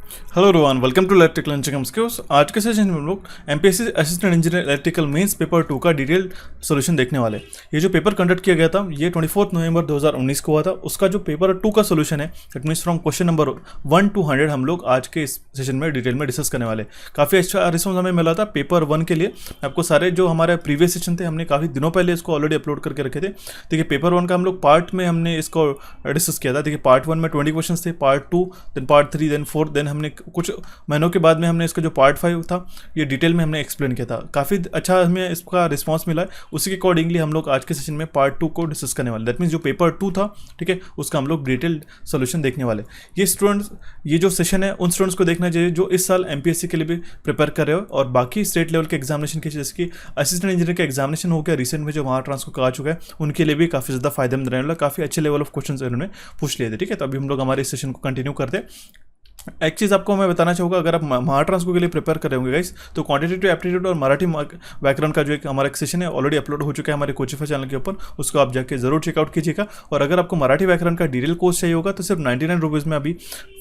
Hello Rohan, welcome to electrical engineering skills. आज के session में हम लोग MPSC assistant engineer electrical mains paper 2 का डिटेल सॉल्यूशन देखने वाले। ये जो पेपर कंडक्ट किया गया था ये 24 नवंबर 2019 को हुआ था। उसका जो पेपर 2 का सॉल्यूशन है that means from question number 1 to 100 हम लोग आज के इस सेशन में डिटेल में डिस्कस करने वाले। काफ़ी अच्छा रिस्पॉन्स हमें मिला था पेपर 1 के लिए। आपको सारे जो हमारे प्रीवियस सेशन थे हमने काफ़ी दिनों पहले इसको ऑलरेडी अपलोड करके रखे थे। देखिए पेपर 1 का हम लोग पार्ट में हमने इसको डिस्कस किया था। देखिए पार्ट 1 में 20 क्वेश्चन थे, part 2 then part 3 then 4 then हमने कुछ महीनों के बाद में हमने इसका जो पार्ट 5 था ये डिटेल में हमने एक्सप्लेन किया था। काफ़ी अच्छा हमें इसका रिस्पांस मिला है। उसी के अकॉर्डिंगली हम लोग आज के सेशन में पार्ट 2 को डिस्कस करने वाले। दैट मीन्स जो पेपर 2 था, ठीक है, उसका हम लोग डिटेल सोल्यूशन देखने वाले। ये स्टूडेंट्स, ये जो सेशन है उन स्टूडेंट्स को देखना चाहिए जो इस साल एमपीएससी के लिए भी प्रिपेयर कर रहे हो और बाकी स्टेट लेवल के एग्जामिनेशन के, जैसे कि असिस्टेंट इंजीनियर का एग्जामिनेशन हो गया रिसेंट में जो वहाँ ट्रांसफर आ चुका है, उनके लिए भी काफ़ी ज़्यादा फायदेमंद रहने वाला। काफ़ी अच्छे लेवल ऑफ क्वेश्चन इन्होंने पूछ लिए थे। ठीक है, तो अभी हम लोग हमारे इस सेशन को कंटिन्यू करते हैं। एक चीज़ आपको मैं बताना चाहूँगा, अगर आप महाट्रांसको के लिए प्रिपेयर कर रहे होंगे गाइस, तो क्वांटिटेटिव एप्टीट्यूड और मराठी व्याकरण का जो एक हमारा एक सेशन है ऑलरेडी अपलोड हो चुका है हमारे कोचिफा चैनल के ऊपर, उसको आप जाके जरूर चेकआउट कीजिएगा। और अगर आपको मराठी व्याकरण का डिटेल कोर्स चाहिए होगा तो सिर्फ 99 रुपीज़ में अभी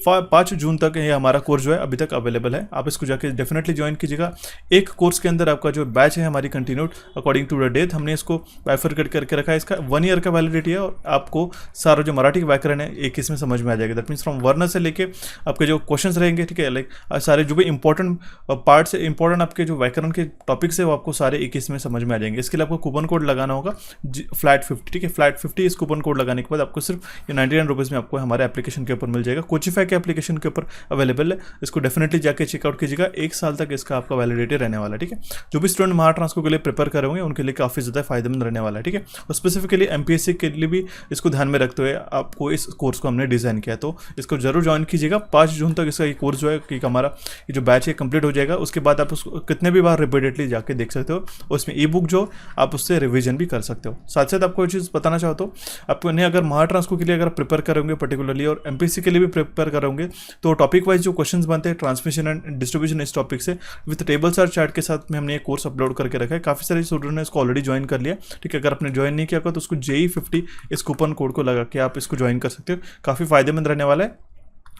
5 जून तक ये हमारा कोर्स जो है अभी तक अवेलेबल है। आप इसको जाके डेफिनेटली ज्वाइन कीजिएगा। एक कोर्स के अंदर आपका जो बैच है हमारी continued according to the date हमने इसको बाइफरकेट करके रखा है। इसका 1 ईयर का वैलिडिटी है और आपको सारा जो मराठी व्याकरण है एक इसमें समझ में आ जाएगा। दैट मीन्स फ्रॉम वर्ण से लेके आपके जो क्वेश्चन रहेंगे, ठीक है, लाइक सारे जो भी इंपॉर्टेंट पार्ट्स, इंपॉर्टेंट आपके जो व्याकरण के टॉपिक्स है वो आपको सारे एक इसमें समझ में आ जाएंगे। इसके लिए आपको कूपन कोड लगाना होगा फ्लैट 50, ठीक है, फ्लैट 50। इस कूपन कोड लगाने के बाद आपको सिर्फ ये 99 रुपीज़ में आपको हमारे एप्लीकेशन के ऊपर मिल जाएगा। कोचिफाई के एप्लीकेशन के ऊपर अवेलेबल है, इसको डेफिनेटली जाके चेकआउट कीजिएगा। 1 साल तक इसका आपका वैलिडिटी रहने वाला है। ठीक है, जो भी स्टूडेंट महाट्रांसको के लिए प्रिपेयर कर होंगे उनके लिए काफ़ी ज़्यादा फायदेमंद रहने वाला है। ठीक है, और स्पेसिफिकली एमपीएससी के लिए भी इसको ध्यान में रखते हुए आपको इस कोर्स को हमने डिज़ाइन किया, तो इसको जरूर ज्वाइन कीजिएगा। 5 जून तक इसका ये कोर्स जो है कि हमारा ये जो बैच है कंप्लीट हो जाएगा। उसके बाद आप उसको कितने भी बार रिपीटेडली जाके देख सकते हो। उसमें ई बुक जो आप उससे रिवीजन भी कर सकते हो। साथ साथ आपको एक चीज़ बताना चाहता हूँ, आपको नहीं अगर महाट्रांसको के लिए अगर प्रिपेयर करोगे पर्टिकुलरली और एमपीएससी के लिए भी प्रिपेयर करोगे तो टॉपिक वाइज जो क्वेश्चंस बनते हैं ट्रांसमिशन एंड डिस्ट्रीब्यूशन इस टॉपिक से विद टेबल्स और चार्ट के साथ में हमने ये कोर्स अपलोड करके रखा है। काफ़ी सारे स्टूडेंट ने इसको ऑलरेडी ज्वाइन कर लिया। ठीक है, अगर आपने ज्वाइन नहीं किया तो उसको JEE 50 इस कूपन कोड को लगा के आप इसको ज्वाइन कर सकते हो। काफ़ी फायदेमंद रहने वाला है।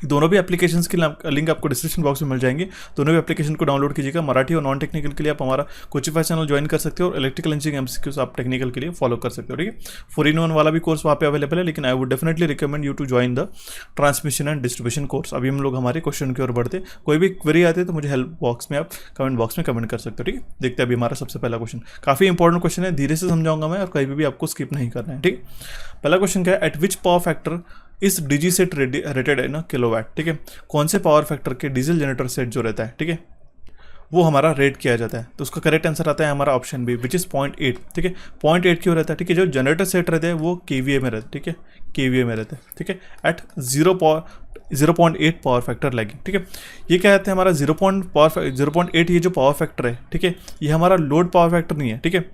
दोनों भी एप्लीकेशंस की लिंक आपको डिस्क्रिप्शन बॉक्स में मिल जाएंगे। दोनों भी एप्लीकेशन को डाउनलोड कीजिएगा। मराठी और नॉन टेक्निकल के लिए आप हमारा कोचिफाई चैनल ज्वाइन कर सकते हो और इलेक्ट्रिकल इंजीनियरिंग एमसीक्यूज आप टेक्निकल के लिए फॉलो कर सकते हो। ठीक है, 4-in-1 वाला भी कोर्स वहाँ पे अवेलेबल है, लेकिन I would definitely recommend you to join the transmission and distribution course. अभी हम लोग हमारे क्वेश्चन की ओर बढ़ते। कोई भी क्वेरी आते हैं तो मुझे हेल्प बॉक्स में आप कमेंट बॉक्स में कमेंट कर सकते हो। ठीक है, देखते हैं अभी हमारा सबसे पहला क्वेश्चन। काफ़ी इंपॉर्टेंट क्वेश्चन है, धीरे से समझाऊंगा मैं और कहीं भी आपको स्किप नहीं करना है। ठीक, पहला क्वेश्चन क्या है, एट विच पावर फैक्टर इस डीजी सेट रेटेड है ना किलोवाट। ठीक है, कौन से पावर फैक्टर के डीजल जनरेटर सेट जो रहता है, ठीक है, वो हमारा रेट किया जाता है। तो उसका करेक्ट आंसर आता है हमारा ऑप्शन बी विच इज़ 0.8। ठीक है, 0.8 क्यों रहता है? ठीक है, जो जनरेटर सेट रहते हैं वो KVA में रहते हैं। ठीक है, KVA में रहते हैं। ठीक है, एट 0.8 पावर फैक्टर लैगिंग। ठीक है, ये क्या कहते हैं हमारा 0.8 ये जो पावर फैक्टर है, ठीक है, ये हमारा लोड पावर फैक्टर नहीं है। ठीक है,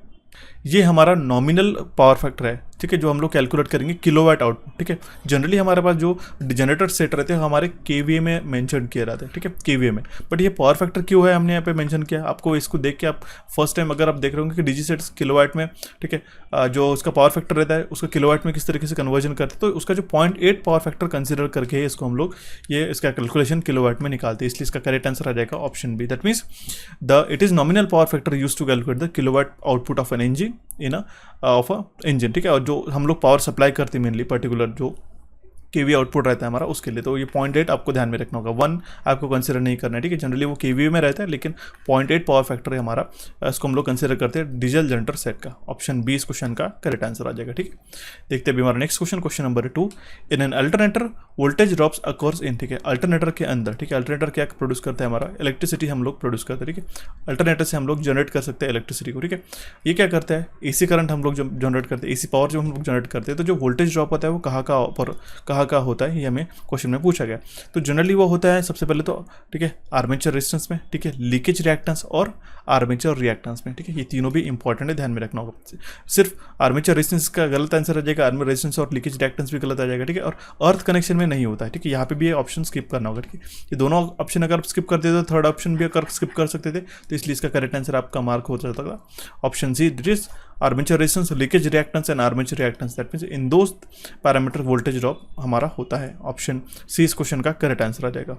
ये हमारा नॉमिनल पावर फैक्टर है। ठीक है, जो हम लोग कैलकुलेट करेंगे किलोवाट आउटपुट। ठीक है, जनरली हमारे पास जो जनरेटर सेट रहते हैं हमारे KVA में मेंशन किया रहता है। ठीक है, KVA में, बट ये पावर फैक्टर क्यों है हमने यहाँ पे मेंशन किया? आपको इसको देख के आप फर्स्ट टाइम अगर आप देख रहे होंगे कि डीजी सेट्स किलोवाट में, ठीक है, जो उसका पावर फैक्टर रहता है उसका किलोवाट में किस तरीके से कन्वर्जन करते हैं, तो उसका जो 0.8 पावर फैक्टर कंसिडर करके इसको हम लोग ये इसका कैलकुलेशन किलोवाट में निकालते हैं। इसलिए इसका करेक्ट आंसर आ जाएगा option B. That means it is nominal power factor use to calculate the kilowatt output of an engine in of a engine. ठीक है, और जो हम लोग पावर सप्लाई करते हैं मेनली पर्टिकुलर जो KVA आउटपुट रहता है हमारा उसके लिए, तो ये 0.8 आपको ध्यान में रखना होगा। 1 आपको कंसिडर नहीं करना है। ठीक है, जनरली वो KVA में रहता है, लेकिन 0.8 पावर फैक्टर है हमारा, इसको हम लोग कंसिडर करते हैं डीजल जनरेटर सेट का। ऑप्शन बी इस क्वेश्चन का करेक्ट आंसर आ जाएगा। ठीक है, देखते हैं अभी हमारा next question, question number 2। In an alternator voltage drops occurs in. ठीक है, अल्टरनेटर के अंदर, ठीक है, अल्टरनेटर क्या प्रोड्यूस करता है हमारा इलेक्ट्रिसिटी हम लोग प्रोड्यूस करते हैं। ठीक है, अल्टरनेटर से हम लोग जनरेट कर सकते हैं इलेक्ट्रिसिटी को। ठीक है, ये क्या करता है, AC करंट हम लोग जनरेट करते हैं, AC पावर जो हम लोग जनरेट करते हैं, तो जो वोल्टेज ड्रॉप होता है वो कहाँ होता है, ये हमें क्वेश्चन में पूछा गया। तो जनरली वो होता है सबसे पहले तो, ठीक है, आर्मेचर रेजिस्टेंस में, ठीक है, लीकेज रिएक्टेंस और आर्मेचर रिएक्टेंस में। ठीक है, ये तीनों भी इंपॉर्टेंट है, ध्यान में रखना होगा। सिर्फ आर्मेचर रेजिस्टेंस का गलत आंसर आ जाएगा, आर्मेचर रेजिस्टेंस और लीकेज रिएक्टेंस भी गलत आ जाएगा। ठीक है, और अर्थ कनेक्शन में नहीं होता है। ठीक है, यहाँ पे भी ये ऑप्शन स्किप करना होगा। ठीक है, ये दोनों ऑप्शन अगर स्किप कर देते तो थर्ड ऑप्शन भी अगर स्किप कर सकते थे, तो इसलिए इसका करेक्ट आंसर आपका मार्क हो जाता था option C, that is armature resistance, leakage reactance and armature reactance. That means इन दो पैरामीटर वोल्टेज ड्रॉप हमारा होता है। ऑप्शन सी इस क्वेश्चन का करेक्ट आंसर आ जाएगा।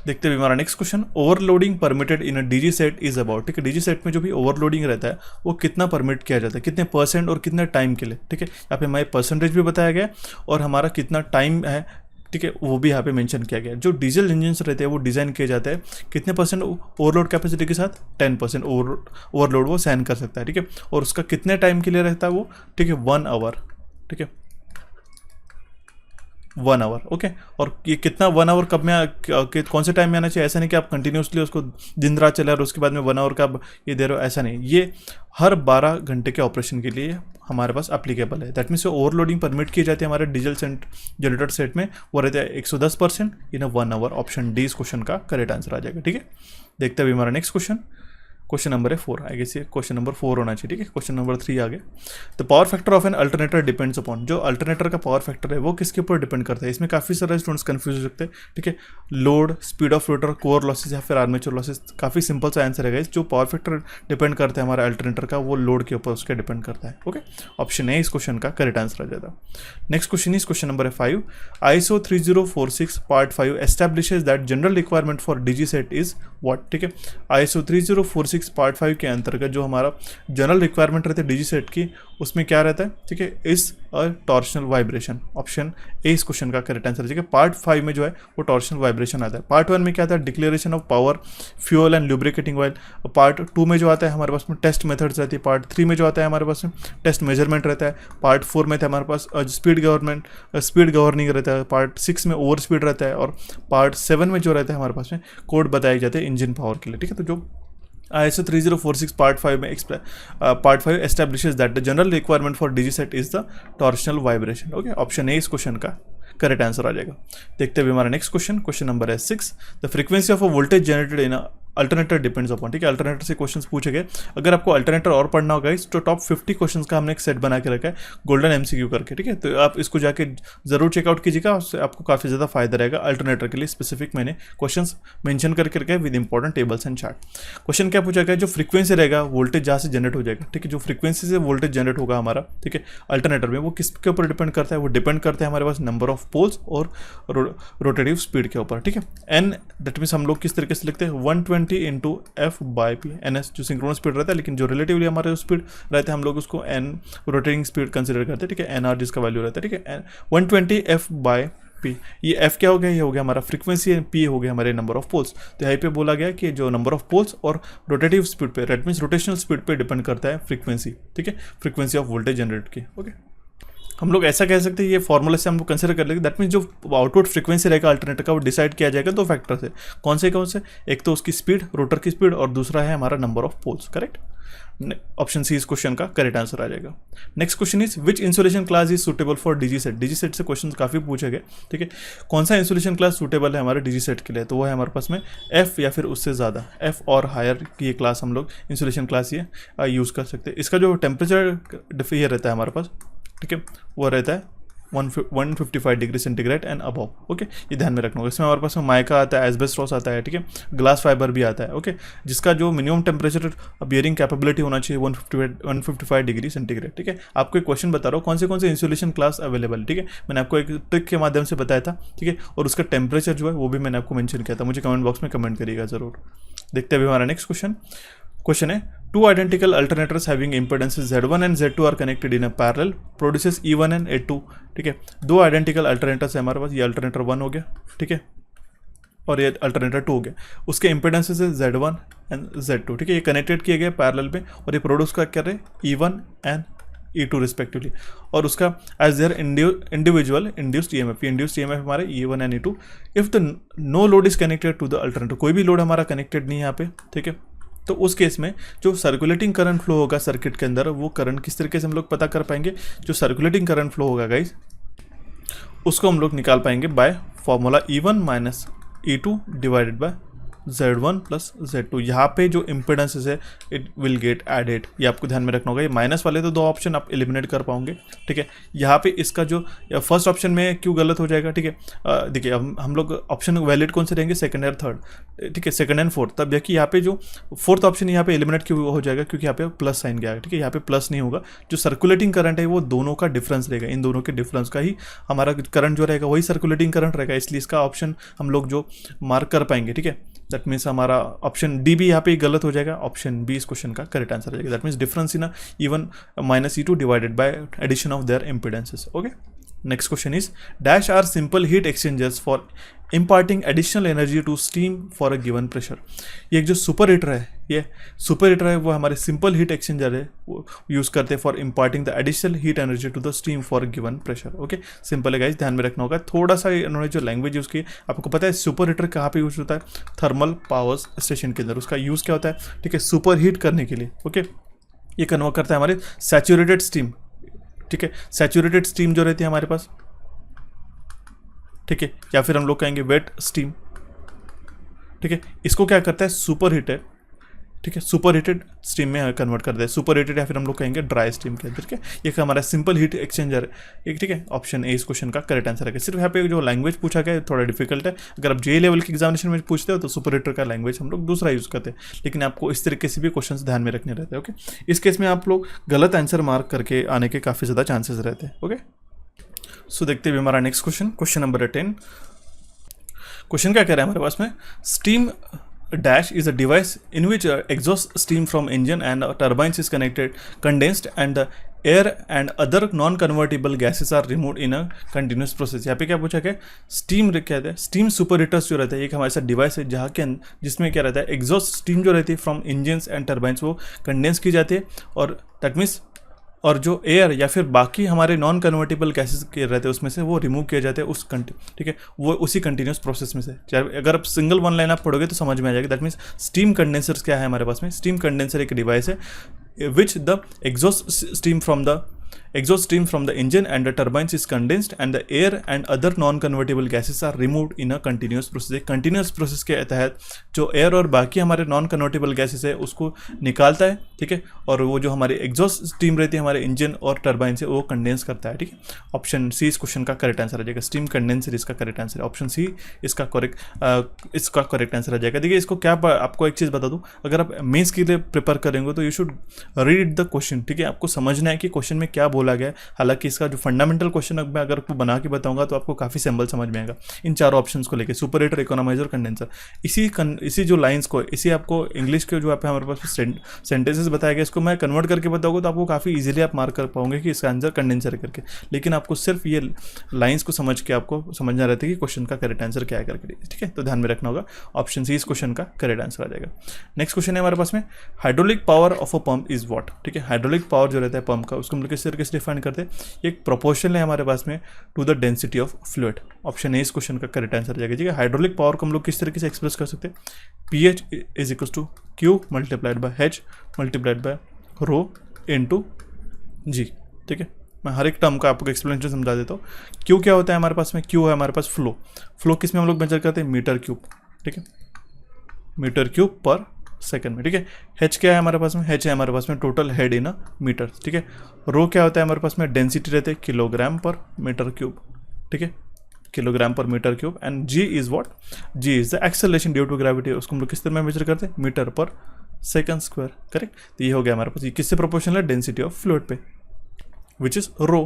देखते हुए हमारा next question, overloading permitted in a DG set is about. ठीक है, डीजी सेट में जो भी ओवरलोडिंग रहता है वो कितना परमिट किया जाता है, कितने परसेंट और कितने टाइम के लिए। ठीक है, यहाँ पे हमारे परसेंटेज भी बताया गया और हमारा कितना टाइम है, ठीक है, वो भी यहाँ पे मेंशन किया गया है। जो डीजल इंजन्स रहते हैं वो डिज़ाइन किए जाते हैं कितने परसेंट ओवरलोड कैपेसिटी के साथ, 10% ओवरलोड वो सहन कर सकता है। ठीक है, और उसका कितने टाइम के लिए रहता है वो, ठीक है, 1 आवर। ठीक है, 1 आवर। ओके, और ये कितना 1 आवर कब में कौन से टाइम में आना चाहिए, ऐसा नहीं कि आप कंटिन्यूसली उसको दिन रात चला और उसके बाद में 1 आवर का ये दे रहे हो, ऐसा नहीं। ये हर 12 घंटे के ऑपरेशन के लिए हमारे पास अप्लीकेबल है। दैट मीन्स ओवरलोडिंग परमिट की जाती है हमारे डीजल जनरेटर सेट में, वो रहता है 110% इन 1 आवर। ऑप्शन डी इस क्वेश्चन का करेक्ट आंसर आ जाएगा। ठीक है, देखते हुए हमारा नेक्स्ट क्वेश्चन, क्वेश्चन नंबर है 4। आई गेस ये क्वेश्चन नंबर 4 होना चाहिए। ठीक है, क्वेश्चन नंबर 3 आ गया। The power factor of an alternator depends upon, जो अल्टरनेटर का पावर फैक्टर है वो किसके ऊपर डिपेंड करता है। इसमें काफ़ी सारे स्टूडेंट्स कंफ्यूज हो सकते हैं। ठीक है, load, speed of rotor, core losses या फिर आर्मेचर लॉसेज। काफ़ी सिंपल सा आंसर है, जो पावर फैक्टर डिपेंड करता है हमारे अल्टरनेटर का वो लोड के ऊपर उसके डिपेंड करता है। ओके, ऑप्शन ए इस क्वेश्चन का करेक्ट आंसर आ जाता है। नेक्स्ट क्वेश्चन इस क्वेश्चन नंबर है 5। ISO 3046 part 5 establishes that general requirement for DG set is what. ठीक है, ISO 3046 पार्ट 5 के अंतर्गत जो हमारा जनरल रिक्वायरमेंट रहता है डीजी सेट की, उसमें क्या रहता है, ठीक है, is a torsional vibration. Option A इस क्वेश्चन का करेक्ट आंसर है। ठीक है, पार्ट 5 में जो है वो टॉर्शनल वाइब्रेशन आता है। पार्ट 1 में क्या आता है, declaration of power, fuel and lubricating oil. Part 2 में जो आता है हमारे पास में टेस्ट मेथड्स रहती है। पार्ट 3 में जो आता है हमारे पास में टेस्ट मेजरमेंट रहता है। पार्ट 4 में था हमारे पास स्पीड गवर्निंग रहता है। पार्ट 6 में ओवर स्पीड रहता है और पार्ट 7 में जो रहता है हमारे पास में कोड बताए जाते हैं इंजन पावर के लिए। ठीक है, तो जो ISO 3046 पार्ट 5 में part 5 establishes that the general requirement for DG set is the torsional vibration. Okay, option A इस क्वेश्चन का करेक्ट आंसर आ जाएगा। देखते हुए हमारा नेक्स्ट क्वेश्चन, क्वेश्चन नंबर है 6। The frequency of a voltage generated in alternator depends upon. ठीक है, अल्टरनेटर से क्वेश्चंस पूछे गए। अगर आपको अल्टरनेटर और पढ़ना होगा तो टॉप 50 क्वेश्चंस का हमने एक सेट बना के रखा है गोल्डन MCQ करके। ठीक है, तो आप इसको जाके जरूर चेकआउट कीजिएगा, उससे आपको काफ़ी ज़्यादा फायदा रहेगा। अल्टरनेटर के लिए स्पेसिफिक मैंने क्वेश्चंस मेंशन करके रखे with important tables and chart. Question क्या पूछा गया, जो फ्रीक्वेंसी रहेगा वोल्टेज जहाँ से जनरेट हो जाएगा। ठीक है, जो फ्रीक्वेंसी से वोल्टेज जनरेट होगा हमारा, ठीक है, अल्टरनेटर में, वो किसके ऊपर डिपेंड करता है, वो डिपेंड करता है हमारे पास नंबर ऑफ पोल्स और रोटेटिव स्पीड के ऊपर। ठीक है, एन दैट मीन्स हम लोग किस तरीके से लिखते हैं, 120 इंटू F/P। NS जो सिंक्रोनस स्पीड रहता है, लेकिन जो रिलेटिवली हमारे स्पीड रहता है हम लोग उसको N रोटेटिंग स्पीड कंसिडर करते हैं। ठीक है, NR जिसका वैल्यू रहता है। ठीक है, 120 F/P। ये F क्या हो गया, ये हो गया हमारा फ्रीक्वेंसी, P हो गया हमारे नंबर ऑफ पोल्स। तो यहाँ पे बोला गया कि जो नंबर ऑफ पोल्स और रोटेटिव स्पीड पे, दैट मीन्स रोटेशनल स्पीड पे डिपेंड करता है फ्रीक्वेंसी। ठीक है, फ्रीक्वेंसी ऑफ वोल्टेज जनरेट की। ओके, हम लोग ऐसा कह सकते हैं, ये फॉर्मूला से हम लोग कंसिडर कर लेंगे। दैट मीन्स जो आउटपुट फ्रीक्वेंसी रहेगा अल्टरनेटर का वो डिसाइड किया जाएगा 2 फैक्टर से। कौन से, एक तो उसकी स्पीड, रोटर की स्पीड, और दूसरा है हमारा number of poles. Correct, option C इस क्वेश्चन का करेक्ट आंसर आ जाएगा। Next question is which insulation class is suitable for DG set. DG set से क्वेश्चन काफी पूछे गए। ठीक है, कौन सा इंसुलेशन क्लास सुटेबल है हमारे डीजी सेट के लिए, तो वो है हमारे पास में F या फिर उससे ज़्यादा, F और हायर की ये क्लास हम लोग इंसुलेशन क्लास ये यूज़ कर सकते हैं। इसका जो टेम्परेचर ये रहता है हमारे पास, ठीक है, वो रहता है 155 degree centigrade and above. Okay, ये ध्यान में रखना होगा। इसमें हमारे पास में माइका आता है, एस्बेस्टॉस आता है, ठीक है, ग्लास फाइबर भी आता है। ओके, जिसका जो मिनिमम टेम्परेचर बियरिंग कैपेबिलिटी होना चाहिए 155 डिग्री सेंटीग्रेड। ठीक है, आपको एक क्वेश्चन बता रहा हूँ, कौन से इंसुलेशन क्लास अवेलेबल। ठीक है, मैंने आपको एक ट्रिक के माध्यम से बताया था। ठीक है, और उसका टेम्परेचर जो है वो भी मैंने आपको मेंशन किया था। मुझे कमेंट बॉक्स में कमेंट करिएगा जरूर। देखते हैं हमारा नेक्स्ट क्वेश्चन है, 2 identical alternators having impedances Z1 and Z2 are connected in a parallel produces E1 and E2। ठीक है, 2 आइडेंटिकल अल्टरनेटर्स है हमारे पास। ये अल्टरनेटर 1 हो गया, ठीक है, और ये अल्टरनेटर 2 हो गया। उसके इंपेडेंसेस है Z1 एंड Z2। ठीक है, ये कनेक्टेड किए गए पैरेलल में और ये प्रोड्यूस का क्या रहे E1 एंड E2 रिस्पेक्टिवली। और उसका as their individual induced EMF, induced EMF हमारे E1 and E2। If the no load is connected to the alternator, कोई भी लोड हमारा कनेक्टेड नहीं है यहाँ पे। ठीक है, तो उस केस में जो सर्कुलेटिंग करंट फ्लो होगा सर्किट के अंदर, वो करंट किस तरीके से हम लोग पता कर पाएंगे। जो सर्कुलेटिंग करंट फ्लो होगा गाइस, उसको हम लोग निकाल पाएंगे by formula E1 minus E2 divided bye Z1 plus Z2। यहाँ पे जो इम्पिडेंसेस है इट विल गेट एडेड, ये आपको ध्यान में रखना होगा। ये माइनस वाले तो दो ऑप्शन आप एलिमिनेट कर पाओगे, ठीक है। यहाँ पे इसका जो फर्स्ट ऑप्शन में क्यों गलत हो जाएगा, ठीक है। देखिए हम लोग ऑप्शन वैलिड कौन से रहेंगे, सेकंड और थर्ड, ठीक है, सेकंड एंड फोर्थ। तब देखिए यहाँ पे जो फोर्थ ऑप्शन यहाँ पे एलिमिनेट क्यों हो जाएगा, क्योंकि यहाँ पे प्लस साइन गया है, ठीक है। यहाँ पे प्लस नहीं होगा, जो सर्कुलेटिंग करंट है वो दोनों का डिफरेंस रहेगा, इन दोनों के डिफरेंस का ही हमारा करंट जो रहेगा वही सर्कुलेटिंग करंट रहेगा, इसलिए इसका ऑप्शन हम लोग जो मार्क कर पाएंगे, ठीक है। दैट मीन्स हमारा ऑप्शन डी भी यहाँ पे गलत हो जाएगा, ऑप्शन बी इस क्वेश्चन का करेक्ट आंसर हो जाएगा। That means difference in E one -E2 divided by addition of their impedances. Okay, next question is dash are simple heat exchangers for imparting additional energy to steam for a given pressure. ये एक जो super heater है, ये super heater है वो हमारे simple heat exchanger है, वो यूज़ करते हैं for imparting the additional heat energy to the steam for given pressure. Okay, simple है गाइस, ध्यान में रखना होगा। थोड़ा सा इन्होंने जो लैंग्वेज यूज़ की, आपको पता है सुपर हीटर कहाँ पे यूज होता है, थर्मल पावर स्टेशन के अंदर उसका यूज़ क्या होता है, ठीक है, सुपर हीट करने के लिए। ओके, ये कन्वर्ट करता है हमारे सैचुरेटेड स्टीम, ठीक है, सैचुरेटेड स्टीम जो रहती है हमारे पास, ठीक है, या फिर हम लोग कहेंगे वेट स्टीम, ठीक है, इसको क्या करता है सुपर हीटेड, ठीक है, सुपर हीटेड स्टीम में कन्वर्ट करता है, सुपर हीटेड, या फिर हम लोग कहेंगे ड्राई स्टीम के अंदर, ठीक है। ये हमारा सिंपल हीट एक्सचेंजर है, ठीक है। ऑप्शन ए इस क्वेश्चन का करेक्ट आंसर है। सिर्फ यहाँ पे जो लैंग्वेज पूछा गया है थोड़ा डिफिकल्ट है, अगर आप जे लेवल के एग्जामिनेशन में पूछते हो तो सुपर हीटर का लैंग्वेज हम लोग दूसरा यूज़ करते हैं, लेकिन आपको इस तरीके से भी क्वेश्चन ध्यान में रखने रहते हैं। ओके, इस केस में आप लोग गलत आंसर मार्क करके आने के काफ़ी ज़्यादा चांसेस रहते हैं। ओके, सो देखते हुए हमारा next question, question number 10। Question क्या कह रहा है हमारे पास में, steam dash is a device in which exhaust steam from engine and turbines is connected condensed and the air and other non convertible gases are removed in a continuous process. यहाँ पे क्या पूछा गया, स्टीम कहते हैं, steam super heaters जो रहता है एक हमारे साथ डिवाइस है जहाँ के जिसमें क्या रहता है, एग्जॉस्ट स्टीम जो रहती है फ्रॉम इंजन एंड टर्बाइंस वो कंडेंस की जाती है, और दैट मीन्स और जो एयर या फिर बाकी हमारे नॉन कन्वर्टेबल गैसेस के रहते हैं उसमें से वो रिमूव किए जाते हैं उस ठीक है, वो उसी कंटिन्यूस प्रोसेस में से। चाहे अगर आप सिंगल वन लाइन आप पढ़ोगे तो समझ में आ जाएगा। दैट मीन्स स्टीम कंडेंसर्स क्या है हमारे पास में, स्टीम कंडेंसर एक डिवाइस है which the exhaust steam from the engine and the turbines is condensed and the air and other non-convertible gases are removed in a continuous process। continuous process के तहत जो एयर और बाकी हमारे non convertible gases है उसको निकालता है, ठीक है, और वो जो हमारी एग्जॉस्ट स्टीम रहती है हमारे इंजन और टर्बाइन से वो कंडेंस करता है, ठीक है। ऑप्शन सी इस क्वेश्चन का करेक्ट आंसर आ जाएगा, स्टीम कंडेंसर इसका करेक्ट आंसर है, ऑप्शन सी इसका करेक्ट आंसर आ जाएगा। देखिए इसको क्या, आपको एक चीज़ बता दूँ, अगर आप मेंस के लिए प्रिपेयर करेंगे तो you should read the question, ठीक है, आपको समझना है कि क्वेश्चन में क्या बोला गया है। हालांकि इसका जो फंडामेंटल क्वेश्चन मैं अगर आपको बना के बताऊंगा तो आपको काफ़ी सिंपल समझ में आएगा इन चारों ऑप्शंस को लेके, सुपर हीटर, इकोनोमाइजर, कंडेंसर। इसी जो लाइंस को, इसी आपको इंग्लिश के जो आप हमारे पास सेंटेंसेस बताया गया, इसको मैं कन्वर्ट करके बताऊंगा तो आपको काफ़ी इजीली आप मार्क कर पाओगे कि इसका आंसर कंडेंसर करके, लेकिन आपको सिर्फ ये लाइंस को समझ के आपको समझना रहता है कि क्वेश्चन का करेक्ट आंसर क्या है करके, ठीक है। तो ध्यान में रखना होगा, ऑप्शन सी इस क्वेश्चन का करेक्ट आंसर आ जाएगा। नेक्स्ट क्वेश्चन है हमारे पास में, hydraulic power of a pump is what, ठीक है। हाइड्रोलिक पावर जो रहता है पंप का उसको हम लोग किस तरीके से डिफाइन करते हैं, एक प्रोपोर्शनल है हमारे पास में to the density of fluid. Option A इस क्वेश्चन का करेक्ट आंसर जाएगा, ठीक है। हाइड्रोलिक पावर को हम लोग किस तरीके से एक्सप्रेस कर सकते हैं, pH is equal to Q multiplied by H multiplied by rho into g, ठीक है। मैं हर एक टर्म का आपको एक्सप्लेनेशन समझा देता हूँ। क्यू क्या होता है हमारे पास में, क्यू है हमारे पास फ्लो किस में हम लोग मेजर करते हैं, मीटर क्यूब, ठीक है, मीटर क्यूब पर सेकंड में, ठीक है। एच क्या है हमारे पास में, एच है हमारे पास में total head in a meter, ठीक है। रो क्या होता है हमारे पास में, डेंसिटी रहते हैं किलोग्राम पर मीटर क्यूब, ठीक है, किलोग्राम पर meter cube. And G is what, G is the acceleration due to gravity, उसको हम लोग किस तरह में मेजर करते हैं, मीटर पर सेकंड स्क्वायर, करेक्ट। तो ये हो गया हमारे पास, ये किससे प्रोपोर्शनल है, डेंसिटी ऑफ फ्लूइड पे, विच इज रो,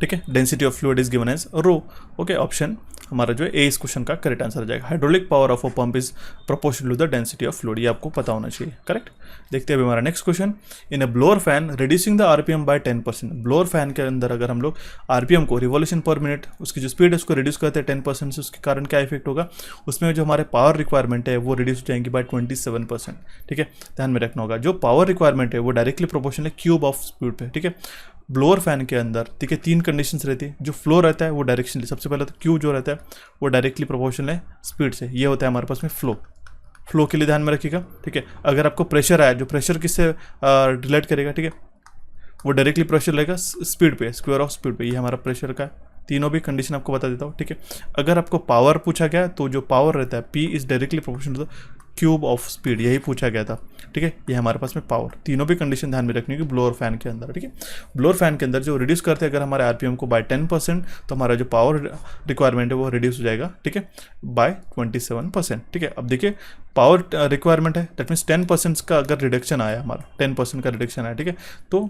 ठीक है। Density of fluid is given as rho. Okay, option हमारा जो है ए इस क्वेश्चन का करेक्ट आंसर आ जाएगा। Hydraulic power of a pump is proportional to the density of fluid, ये आपको पता होना चाहिए, करेक्ट। देखते हैं अभी हमारा next question, in a blower fan reducing the RPM by 10%। Blower fan के अंदर अगर हम लोग आरपीएम को, रिवॉल्यूशन पर मिनट, उसकी जो स्पीड है उसको रिड्यूस करते हैं 10% से, उसके कारण क्या इफेक्ट होगा, उसमें जो हमारे पावर रिक्वायरमेंट है वो रिड्यूस हो जाएंगी बाय 27%, ठीक है। ध्यान में रखना होगा, जो पावर रिक्वायरमेंट है वो डायरेक्टली प्रोपोर्शनल है क्यूब ऑफ स्पीड पे, ठीक है। ब्लोअर फैन के अंदर, ठीक है, 3 कंडीशंस रहती है, जो फ्लो रहता है वो डायरेक्शनली, सबसे पहले तो क्यू जो रहता है वो डायरेक्टली प्रोपोर्शनल है स्पीड से, ये होता है हमारे पास में फ्लो के लिए ध्यान में रखिएगा, ठीक है। अगर आपको प्रेशर आया, जो प्रेशर किससे रिलेट करेगा, ठीक है, वो डायरेक्टली प्रेशर रहेगा स्पीड पे, स्क्वायर ऑफ स्पीड पे, ये हमारा प्रेशर का तीनों भी कंडीशन आपको बता देता हूँ, ठीक है। अगर आपको पावर पूछा गया तो जो पावर रहता है P is directly proportional to the cube of speed, यही पूछा गया था, ठीक है। ये हमारे पास में पावर, तीनों भी कंडीशन ध्यान में रखनी है कि ब्लोअर फैन के अंदर, ठीक है। ब्लोअर फैन के अंदर जो रिड्यूस करते हैं अगर हमारे आरपीएम को बाय 10%, तो हमारा जो पावर रिक्वायरमेंट है वो रिड्यूस हो जाएगा, ठीक है, बाय 27%, ठीक है। अब देखिए पावर रिक्वायरमेंट है, दैट मीन्स 10% का अगर रिडक्शन आया, हमारा 10% का रिडक्शन आया, ठीक है, तो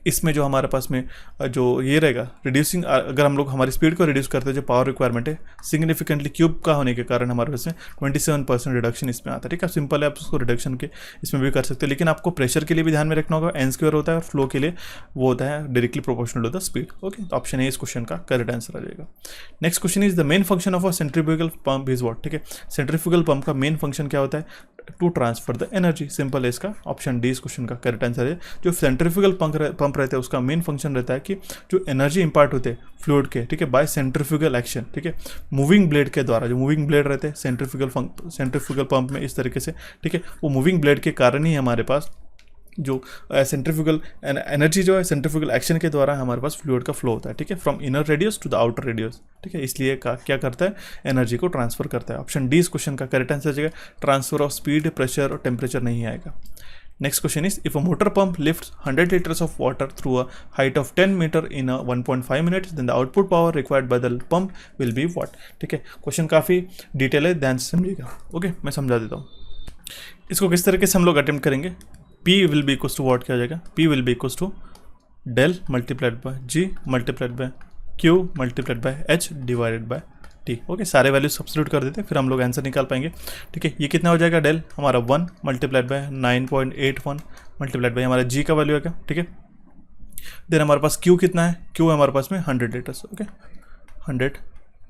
इसमें जो हमारे पास में जो ये रहेगा रिड्यूसिंग, अगर हम लोग हमारी स्पीड को रिड्यूस करते हैं, जो पावर रिक्वायरमेंट है सिग्निफिकेंटली क्यूब का होने के कारण हमारे पास में 27% रिडक्शन इसमें आता है, ठीक है। सिंपल है, आप उसको रिडक्शन के इसमें भी कर सकते हैं, लेकिन आपको प्रेशर के लिए भी ध्यान में रखना होगा, n² होता है और फ्लो के लिए वो होता है directly proportional to the speed, okay. तो ऑप्शन ए इस क्वेश्चन का करेक्ट आंसर आ जाएगा। Next question is the main function of a centrifugal pump is what, ठीक है। सेंट्रीफ्यूगल पंप का मेन फंक्शन क्या होता है, to transfer the energy, simple है इसका, ऑप्शन डी इस क्वेश्चन का करेक्ट आंसर है। जो सेंट्रीफ्यूगल पंप रहता है उसका मेन फंक्शन रहता है कि जो एनर्जी इंपार्ट होते हैं फ्लूइड के, ठीक है, बाय सेंट्रीफ्यूगल एक्शन, ठीक है, मूविंग ब्लेड के द्वारा। जो मूविंग ब्लेड रहते हैं सेंट्रीफ्यूगल पंप में इस तरीके से, ठीक है, वो मूविंग ब्लेड के कारण ही हमारे पास जो सेंट्रीफ्यूगल एनर्जी जो है सेंट्रीफ्यूगल एक्शन के द्वारा हमारे पास फ्लूइड का फ्लो होता है, ठीक है, from inner radius to the outer radius, ठीक है। इसलिए क्या करता है, एनर्जी को ट्रांसफर करता है। ऑप्शन डी इस क्वेश्चन का करेक्ट आंसर जाएगा, ट्रांसफर ऑफ स्पीड, प्रेशर और टेम्परेचर नहीं आएगा। Next question is if a motor pump lifts 100 liters of water through a height of 10 meter in 1.5 minutes, then the output power required by the pump will be what, ठीक है। Question काफ़ी detail है, ध्यान से समझिएगा, okay. मैं समझा देता हूँ इसको किस तरीके से हम लोग अटेम्प्ट करेंगे। P will be equals to what, क्या हो जाएगा, P will be equals to del multiplied by G multiplied by Q multiplied by H divided by T, okay. सारे वैल्यू सब्स्टिट्यूट कर देते हैं, फिर हम लोग आंसर निकाल पाएंगे, ठीक है। ये कितना हो जाएगा, डेल हमारा 1 मल्टीप्लाइड बाय 9.81 मल्टीप्लाइड बाय हमारा G का वैल्यू है क्या, ठीक है। देन हमारे पास Q कितना है, Q है हमारे पास में 100 लीटर्स, ओके, 100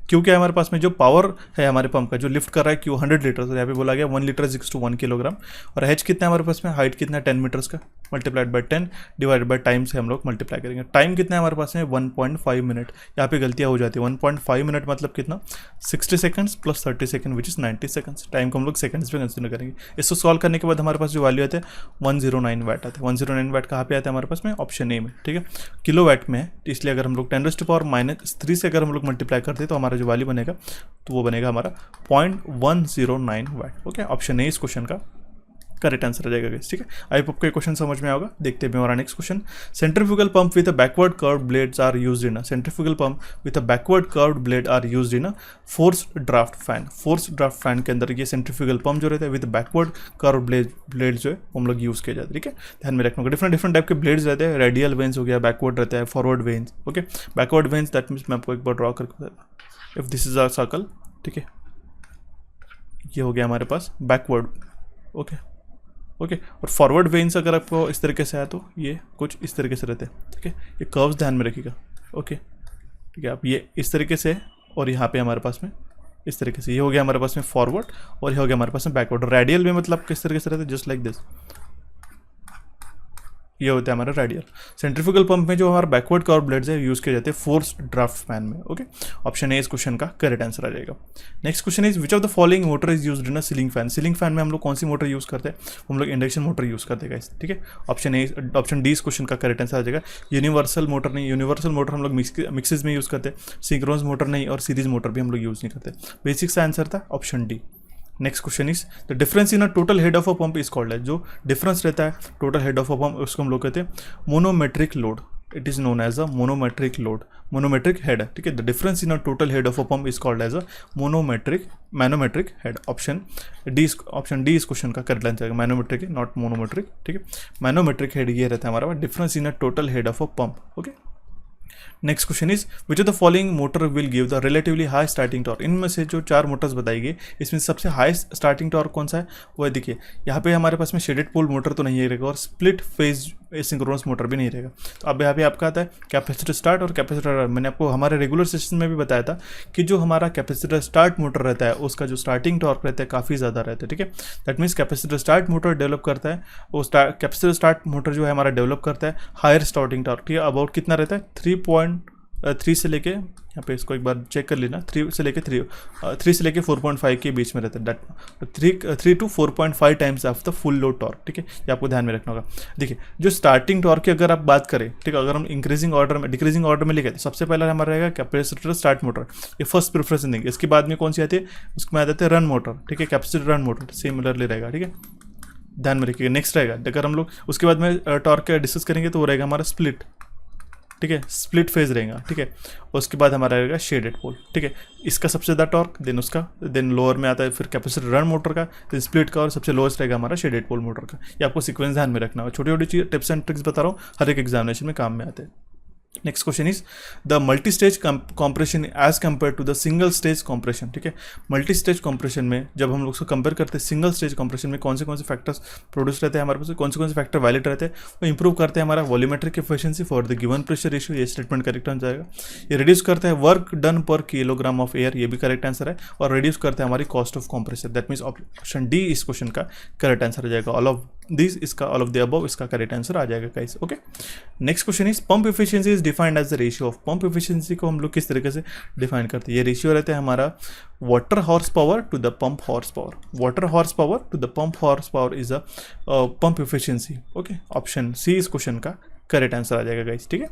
क्यों क्या है हमारे पास में जो पावर है हमारे पंप का जो लिफ्ट कर रहा है Q 100 लीटर, तो यहाँ पे बोला गया 1 लीटर इक्वल्स टू 1 किलोग्राम, और H कितना है हमारे पास में, हाइट कितना है 10 मीटर्स का, multiplied by 10 divided by time से हम लोग मल्टीप्लाई करेंगे। टाइम कितना है हमारे पास में 1.5 मिनट, यहाँ पे गलतियाँ हो जाती है, 1.5 मिनट मतलब कितना 60 seconds plus 30 second which is 90 seconds. Time को हम लोग सेकंड्स पे कंसिडर करेंगे। इसको सॉल्व करने के बाद हमारे पास जो वैल्यू आते हैं 109 वाट आते हैं। 109 वाट कहाँ पे आता है हमारे पास में, ऑप्शन ए में, ठीक है, किलो वाट में है, इसलिए अगर हम लोग 10⁻³ से अगर हम लोग मल्टीप्लाई करते हैं तो हमारा जो वैल्यू बनेगा तो वो बनेगा हमारा 0.109 वाट, ओके। ऑप्शन ए इस क्वेश्चन का करेक्ट आंसर आ जाएगा, ठीक है। आई होप आपको क्वेश्चन समझ में आएगा। देखते हैं हमारा next question, centrifugal pump with a backward curved blades are used in a centrifugal pump with a backward curved blade are used in a forced draft fan. Forced draft fan के अंदर ये centrifugal pump जो रहता है with backward curved blade जो है हम लोग यूज़ किया जाता है, ठीक है। ध्यान में रखना होगा, डिफरेंट टाइप के ब्लेड्स रहते हैं, रेडियल वेन्स हो गया, बैकवर्ड रहता है, forward veins, okay. Backward veins that means मैं आपको एक बार ड्रॉ करके बताता, if this is a circle, ठीक है, ये हो गया हमारे पास बैकवर्ड, ओके ओके। और फॉरवर्ड वेन्स अगर आपको इस तरीके से आया तो ये कुछ इस तरीके से रहते हैं, ठीक है। ये कर्व्स ध्यान में रखिएगा, ओके, ठीक है। आप ये इस तरीके से, और यहाँ पे हमारे पास में इस तरीके से, ये हो गया हमारे पास में फॉरवर्ड और ये हो गया हमारे पास में बैकवर्ड। रेडियल में मतलब किस तरीके से रहते हैं, जस्ट लाइक दिस, ये होता है हमारा रेडियल। सेंट्रीफ्यूगल पंप में जो हमारा बैकवर्ड कर्व ब्लेड्स है यूज किए जाते हैं फोर्स्ड ड्राफ्ट फैन में, ओके। ऑप्शन ए इस क्वेश्चन का करेक्ट आंसर आ जाएगा। Next question is which of the following motor is used in a ceiling fan. Ceiling fan में हम लोग कौन सी मोटर यूज करते हैं, हम लोग इंडक्शन मोटर यूज करते हैं, ठीक है। ऑप्शन डी इस क्वेश्चन का करेक्ट आंसर आ जाएगा। यूनिवर्सल मोटर नहीं, यूनिवर्सल मोटर हम लोग मिक्सेज में यूज करते हैं, सिंक्रोनस मोटर नहीं, और सीरीज मोटर भी हम लोग यूज नहीं करते। बेसिक सा आंसर था option D. Next question is the difference in a total head of a pump is called है। जो डिफरेंस रहता है total head of a pump उसको हम लोग कहते हैं monometric load, it is known as a monometric load, monometric head, ठीक है। The difference in a total head of a pump is called as a manometric head. Option D इस question का correct answer है, manometric not मोनोमेट्रिक, ठीक है। Manometric head ये रहता है हमारा difference in a total head of a pump, okay. Next question is which of the following motor will give the relatively high starting torque. इनमें से जो 4 मोटर्स बताई गई इसमें सबसे हाई स्टार्टिंग टॉर्क कौन सा है, वो है, देखिए यहाँ पे हमारे पास में शेडेड पोल मोटर तो नहीं रहेगा और स्प्लिट फेज सिंक्रोनस मोटर भी नहीं रहेगा। तो अब यहाँ पे आपका आता है कैपेसिटर स्टार्ट और कैपेसिटर। मैंने आपको हमारे रेगुलर सेशन में भी बताया था कि जो हमारा कैपेसिटर स्टार्ट मोटर रहता है उसका जो स्टार्टिंग टॉर्क रहता है काफ़ी ज़्यादा रहता है, ठीक है। That means capacitor start motor develop करता है, वो कैपेसिटर स्टार्ट मोटर जो है हमारा डेवलप करता है हायर स्टार्टिंग टॉर्क, ठीक है। अबाउट कितना रहता है 3 से लेके, यहाँ पे इसको एक बार चेक कर लेना, 3 से लेके 4.5 के बीच में रहता है, that 3 to 4.5 times of the full load torque, ठीक है, ये आपको ध्यान में रखना होगा। देखिए जो स्टार्टिंग टॉर्क की अगर आप बात करें, ठीक है, अगर हम इंक्रीजिंग ऑर्डर में डिक्रीजिंग ऑर्डर में लेके, सबसे पहला हमारा रहेगा कैपेसिटर स्टार्ट मोटर, ये फर्स्ट प्रेफरेंस देंगे। इसके बाद में कौन सी आती है, उसमें आ जाते हैं रन मोटर, ठीक है, कैपेसिटर रन मोटर सिमिलरली रहेगा, ठीक है, ध्यान में रखिएगा। नेक्स्ट रहेगा, अगर हम लोग उसके बाद में टॉर्क डिस्कस करेंगे तो वो रहेगा हमारा स्प्लिट, ठीक है, स्प्लिट फेज रहेगा, ठीक है। उसके बाद हमारा रहेगा शेडेड पोल, ठीक है, इसका सबसे ज़्यादा टॉर्क, देन लोअर में आता है फिर कैपेसिटर रन मोटर का, देन स्प्लिट का, और सबसे लोएस्ट रहेगा हमारा शेडेड पोल मोटर का। ये आपको सीक्वेंस ध्यान में रखना होगा। छोटी छोटी चीज़ टिप्स एंड ट्रिक्स बता रहा हूँ, हर एक एग्जामिनेशन में काम में आते हैं। Next question is the multi stage compression as compare to the single stage compression, ठीक है। मल्टी स्टेज कॉम्प्रेशन में जब हम लोग उसको कंपेयर करते हैं सिंगल स्टेज कॉम्प्रेशन में कौन से फैक्टर्स प्रोड्यूस रहते हैं हमारे पास, कौन से फैक्टर वैलिड रहते हैं, वो इंप्रूव करते हैं हमारा volumetric efficiency for the given pressure ratio, ये स्टेटमेंट करेक्ट हो जाएगा। ये रिड्यूस करता है वर्क डन पर किलोग्राम ऑफ एयर, ये भी करेक्ट आंसर है, और रिड्यूस करता है हमारी cost of compressor, that means option D इस क्वेश्चन का करेक्ट आंसर हो जाएगा। ऑल ऑफ दिस इसका ऑल ऑफ द अबव इसका करेक्ट आंसर आ जाएगा guys, okay. Next question is pump efficiency is defined as the ratio of, pump efficiency को हम लोग किस तरीके से डिफाइन करते हैं, ये रेशियो रहता है हमारा water horse power to the pump horse power, water horse power to the pump horse power is a pump efficiency, okay. Option C इस क्वेश्चन का करेक्ट आंसर आ जाएगा गाइस, ठीक है।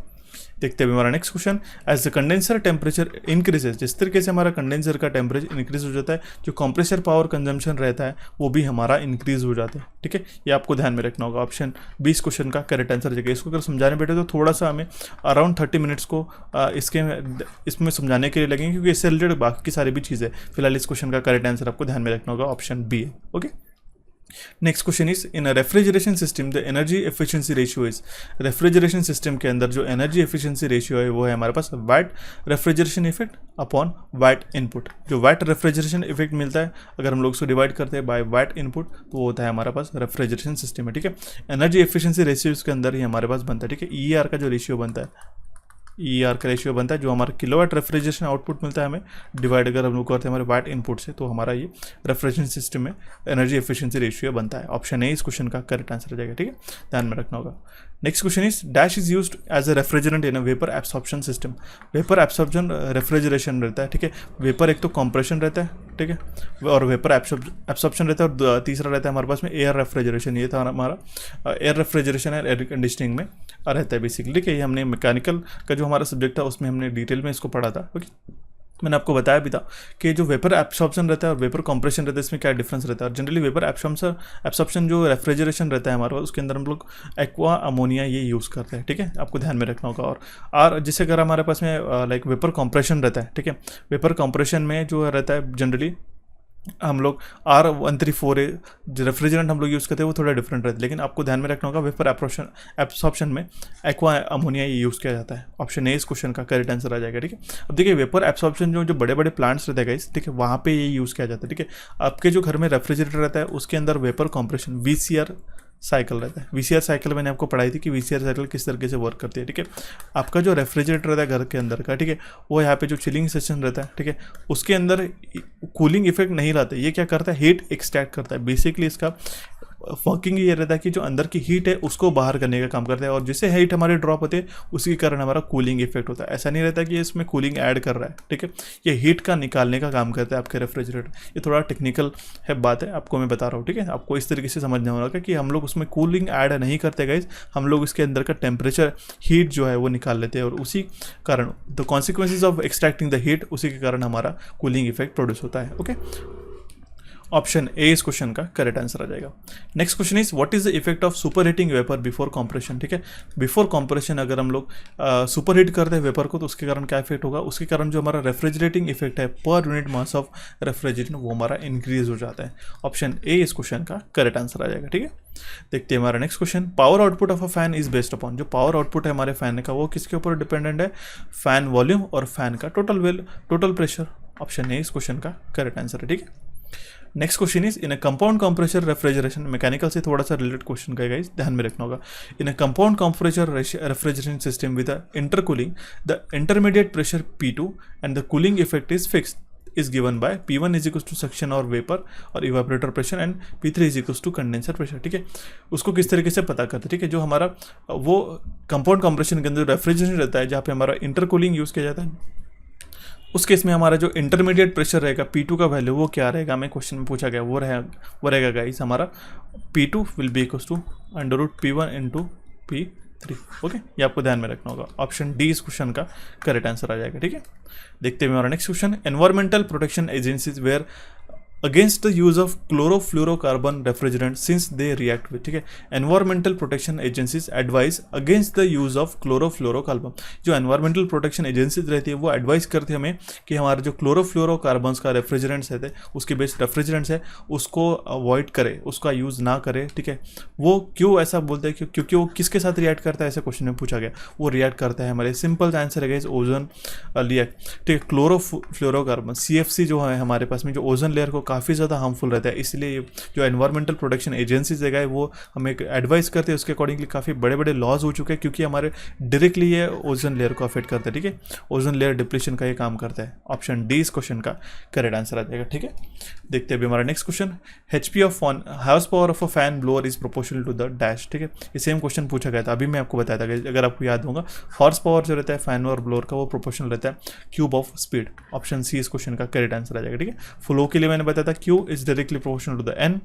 देखते हैं हमारा next question, as the condenser temperature increases, जिस तरीके से हमारा कंडेंसर का टेम्परेचर इंक्रीज हो जाता है, जो कंप्रेसर पावर कंजम्पशन रहता है वो भी हमारा इंक्रीज हो जाता है, ठीक है, ये आपको ध्यान में रखना होगा। ऑप्शन 20 क्वेश्चन का करेक्ट आंसर रहेगा। इसको अगर समझाने बैठे तो थोड़ा सा हमें अराउंड 30 मिनट्स को इसमें समझाने के लिए लगेंगे, क्योंकि इससे रिलेटेड बाकी की सारी भी चीज़ें। फिलहाल इस क्वेश्चन का करेक्ट आंसर आपको ध्यान में रखना होगा, ऑप्शन बी है, okay. Next question is in a refrigeration system the energy efficiency ratio is, refrigeration system के अंदर जो एनर्जी एफिशिएंसी रेशियो है वो है हमारे पास what refrigeration effect upon what input. जो वैट रेफ्रिजरेशन इफेक्ट मिलता है, अगर हम लोग उसको डिवाइड करते हैं बाय वैट इनपुट, तो वो होता है हमारे पास रेफ्रिजरेशन सिस्टम है, ठीक है। एनर्जी एफिशिएंसी रेशियो के अंदर ही हमारे पास बनता है, ठीक है। ER का जो रेशियो बनता है, ER का रेशियो बनता है, जो हमारा किलोवाट रेफ्रिजरेशन आउटपुट मिलता है हमें, डिवाइड अगर हम लोग करते हैं हमारे वाट इनपुट से, तो हमारा ये रेफ्रिजरेशन सिस्टम में एनर्जी एफिशिएंसी रेशियो बनता है। ऑप्शन ए इस क्वेश्चन का करेक्ट आंसर हो जाएगा, ठीक है, ध्यान में रखना होगा। Next question is dash is used as a refrigerant in a vapour absorption system, vapour absorption refrigeration रहता है, ठीक है। वेपर एक तो कंप्रेशन रहता है, ठीक है, और वेपर एब्सॉर्प्शन रहता है, और तीसरा रहता है हमारे पास में एयर रेफ्रिजरेशन। ये था हमारा एयर रेफ्रिजरेशन है, एयर कंडीशनिंग में रहता है बेसिकली, ठीक है। ये हमने मैकेनिकल का जो हमारा सब्जेक्ट था उसमें हमने डिटेल में इसको पढ़ा था, ओके। मैंने आपको बताया भी था कि जो वेपर एब्सॉर्प्शन रहता है और वेपर कंप्रेशन रहता है, इसमें क्या डिफरेंस रहता है। और जनरली वेपर एब्सॉर्प्शन जो रेफ्रिजरेशन रहता है हमारे पास, उसके अंदर हम लोग एक्वा अमोनिया ये यूज़ करते हैं, ठीक है, आपको ध्यान में रखना होगा। और जिससे अगर हमारे पास में लाइक वेपर कंप्रेशन रहता है, ठीक है, वेपर कंप्रेशन में जो रहता है जनरली हम लोग R134A जो रेफ्रिजरेंट हम लोग यूज़ करते हैं वो थोड़ा डिफरेंट रहता है, लेकिन आपको ध्यान में रखना होगा वेपर एब्सॉर्प्शन में एक्वा अमोनिया यूज़ किया जाता है। ऑप्शन ए इस क्वेश्चन का करेक्ट आंसर आ जाएगा, ठीक है। अब देखिए वेपर एब्सॉर्प्शन जो बड़े बड़े प्लांट्स रहते हैं गाइस, ठीक है, वहाँ पे ये यूज़ किया जाता है, ठीक है। आपके जो घर में रेफ्रिजरेटर रहता है उसके अंदर वेपर कंप्रेशन VCR साइकिल रहता है। VCR साइकिल मैंने आपको पढ़ाई थी कि VCR साइकिल किस तरीके से वर्क करती है, ठीक है। आपका जो रेफ्रिजरेटर रहता है घर के अंदर का, ठीक है, वो यहाँ पे जो चिलिंग सेक्शन रहता है, ठीक है, उसके अंदर कूलिंग इफेक्ट नहीं लाता है। ये क्या करता है, हीट एक्सट्रैक्ट करता है। बेसिकली इसका वर्किंग ये रहता है कि जो अंदर की हीट है उसको बाहर करने का काम करता है, और जिससे हीट हमारी ड्रॉप होती है उसके कारण हमारा कूलिंग इफेक्ट होता है। ऐसा नहीं रहता कि इसमें कूलिंग ऐड कर रहा है, ठीक है, ये हीट का निकालने का काम करता है आपके रेफ्रिजरेटर। ये थोड़ा टेक्निकल है बात है, आपको मैं बता रहा हूँ, ठीक है। आपको इस तरीके से समझना होगा कि हम लोग उसमें कूलिंग ऐड नहीं करते गाइस, हम लोग इसके अंदर का टेम्परेचर हीट जो है वो निकाल लेते हैं, और उसी कारण the consequences of extracting the heat, उसी के कारण हमारा कूलिंग इफेक्ट प्रोड्यूस होता है, ओके। ऑप्शन ए इस क्वेश्चन का करेक्ट आंसर आ जाएगा। Next question is what is the effect of super heating vapour before compression, ठीक है। बिफोर कंप्रेशन अगर हम लोग सुपर हीट करते हैं वेपर को, तो उसके कारण क्या इफेक्ट होगा, उसके कारण जो हमारा रेफ्रिजरेटिंग इफेक्ट है per unit mass of refrigeration वो हमारा इंक्रीज हो जाता है। ऑप्शन ए इस क्वेश्चन का करेक्ट आंसर आ जाएगा, ठीक है। देखते हैं हमारा next question, power output of a fan is based upon, जो पावर आउटपुट है हमारे फैन का वो किसके ऊपर डिपेंडेंट है, फैन वॉल्यूम और फैन का टोटल प्रेशर। ऑप्शन ए इस क्वेश्चन का करेक्ट आंसर है, ठीक है। Next question is in a compound compressor refrigeration, mechanical से थोड़ा सा रिलेटेड क्वेश्चन का गाइस, ध्यान में रखना होगा। In a compound compressor refrigeration system with intercooling the intermediate pressure P2 and the cooling effect is fixed, is given by P1 is equals to suction और vapour और evaporator pressure and P3 is equals to condenser pressure. ठीक है, उसको किस तरीके से पता करते हैं? ठीक है, जो हमारा वो कंपाउंड कंप्रेशन के अंदर रेफ्रिजरेशन रहता है जहाँ पे हमारा इंटरकूलिंग यूज़ किया जाता है, उस केस में हमारा जो इंटरमीडिएट प्रेशर रहेगा P2 का वैल्यू वो क्या रहेगा, हमें क्वेश्चन में पूछा गया, वो रहेगा गाइस हमारा P2 will be equals to √P1 into P3। Okay, ये आपको ध्यान में रखना होगा। ऑप्शन डी इस क्वेश्चन का करेक्ट आंसर आ जाएगा। ठीक है, देखते हुए हमारा next question, environmental protection agencies were against the use of chlorofluorocarbon refrigerant since they react with. ठीक है, environmental protection agencies advise against the use of chlorofluorocarbon. जो एनवायरमेंटल प्रोटेक्शन एजेंसीज रहती है वो एडवाइस करती है हमें कि हमारे जो क्लोरोफ्लोरोकार्बन्स का रेफ्रिजरेंट्स रहते हैं, उसके बेस्ड रेफ्रिजरेंट्स है, उसको अवॉइड करे, उसका यूज़ ना करे। ठीक है, वो क्यों ऐसा बोलते हैं? क्योंकि वो किसके साथ रिएक्ट करता है, ऐसे क्वेश्चन में पूछा गया। वो रिएक्ट करता है हमारे, सिंपल आंसर है इस ओजोन लेयर। ठीक है, क्लोरोफ्लोरोकार्बन CFC जो है हमारे पास में, जो ओजोन लेयर को काफ़ी ज़्यादा हार्मफुल रहता है, इसलिए जो एनवायरमेंटल प्रोटेक्शन एजेंसीज है वो हमें एडवाइस करते हैं। उसके अकॉर्डिंगली काफ़ी बड़े बड़े लॉज हो चुके हैं क्योंकि हमारे डायरेक्टली ये ओजोन लेयर को अफेक्ट करते हैं। ठीक है, ओजोन लेयर डिप्लीशन का ये काम करता है। ऑप्शन डी इस क्वेश्चन का करेक्ट आंसर आ जाएगा। ठीक है, देखते हैं अभी हमारा next question, HP of house power of a fan blower is proportional to the dash. ठीक है, ये सेम क्वेश्चन पूछा गया था, अभी मैं आपको बताया था कि अगर आपको याद होगा, हॉर्स पावर जो रहता है फैन और ब्लोअर का वो प्रोपोर्शनल रहता है cube of speed. Option C इस क्वेश्चन का करेक्ट आंसर आ जाएगा। ठीक है, फ्लो के लिए मैंने बताया था Q is directly proportional to the N,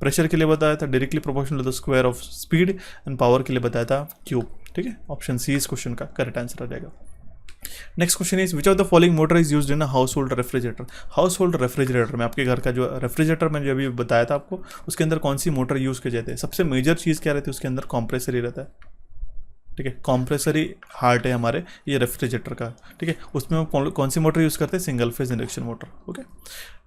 pressure के लिए बताया था directly proportional to the square of speed, and power के लिए बताया था क्यूब। ठीक है, ऑप्शन सी इस क्वेश्चन का करेक्ट आंसर आ जाएगा। Next question is which of the following motor is used in a house hold refrigerator. House hold refrigerator में आपके घर का जो रेफ्रिजरेटर मैंने अभी बताया था आपको, उसके अंदर कौन सी मोटर यूज़ की जाती है? सबसे मेजर चीज़ क्या रहती है उसके अंदर? कॉम्प्रेसर ही रहता है। ठीक है, कॉम्प्रेसर ही हार्ट है हमारे ये रेफ्रिजरेटर का। ठीक है, उसमें हम कौन सी मोटर यूज़ करते हैं? Single phase induction motor. Okay,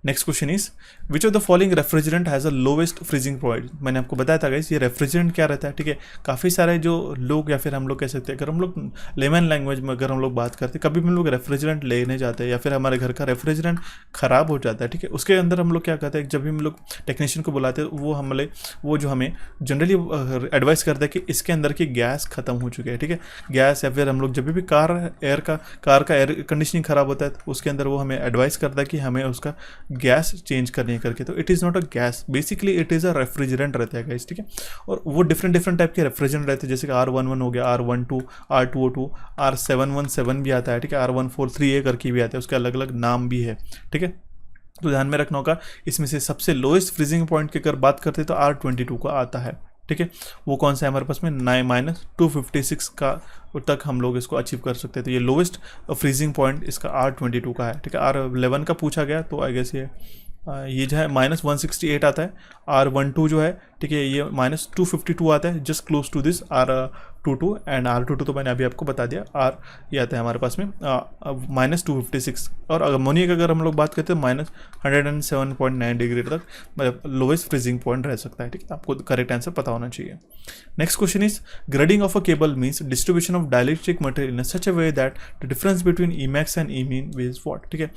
next question is which of the following refrigerant has a lowest freezing point. मैंने आपको बताया था गाइस, ये रेफ्रिजरेंट क्या रहता है। ठीक है, काफ़ी सारे जो लोग या फिर हम लोग कह सकते हैं, अगर हम लोग लेमन लैंग्वेज में अगर हम लोग बात करते हैं, कभी भी हम लोग रेफ्रिजरेंट लेने जाते हैं या फिर हमारे घर का रेफ्रिजरेंट ख़राब हो जाता है, ठीक है, उसके अंदर हम लोग क्या करते हैं, जब भी हम लोग टेक्नीशियन को बुलाते हैं वो जो हमें जनरली एडवाइस करता है कि इसके अंदर की गैस खत्म हो चुकी है। ठीक है, गैस, या फिर हम लोग जब भी कार का एयर कंडीशनिंग ख़राब होता है तो उसके अंदर वो हमें एडवाइस करता है कि हमें उसका गैस चेंज करनी है करके। तो it is not a gas, basically it is a refrigerant रहता है गाइस। ठीक है, और वो डिफरेंट टाइप के रेफ्रिजरेंट रहते हैं, जैसे कि R11 हो गया, R12, R202, R717 भी आता है। ठीक है, R143A करके भी आता है, उसके अलग अलग नाम भी है। ठीक है, तो ध्यान में रखना होगा। इसमें से सबसे लोएस्ट फ्रीजिंग पॉइंट की अगर बात करते हैं तो R22 का आता है। ठीक है, वो कौन सा है हमारे पास में? -256 का तक हम लोग इसको अचीव कर सकते हैं। तो ये लोवेस्ट फ्रीजिंग पॉइंट इसका R22 का है। ठीक है, R11 का पूछा गया तो आई गेस ये जो है -168 आता है। R12 जो है, ठीक है, ये -252 आता है, just close to this R22, and R22 तो मैंने अभी आपको बता दिया, ये आता है हमारे पास में -256। और अमोनिया की अगर हम लोग बात करते हैं -107.9 डिग्री तक मतलब लोवेस्ट फ्रीजिंग पॉइंट रह सकता है। ठीक है, आपको करेक्ट आंसर पता होना चाहिए। Next question is grading of a cable means distribution of dielectric material in such a way that the difference between Emax and Emin is what. ठीक है,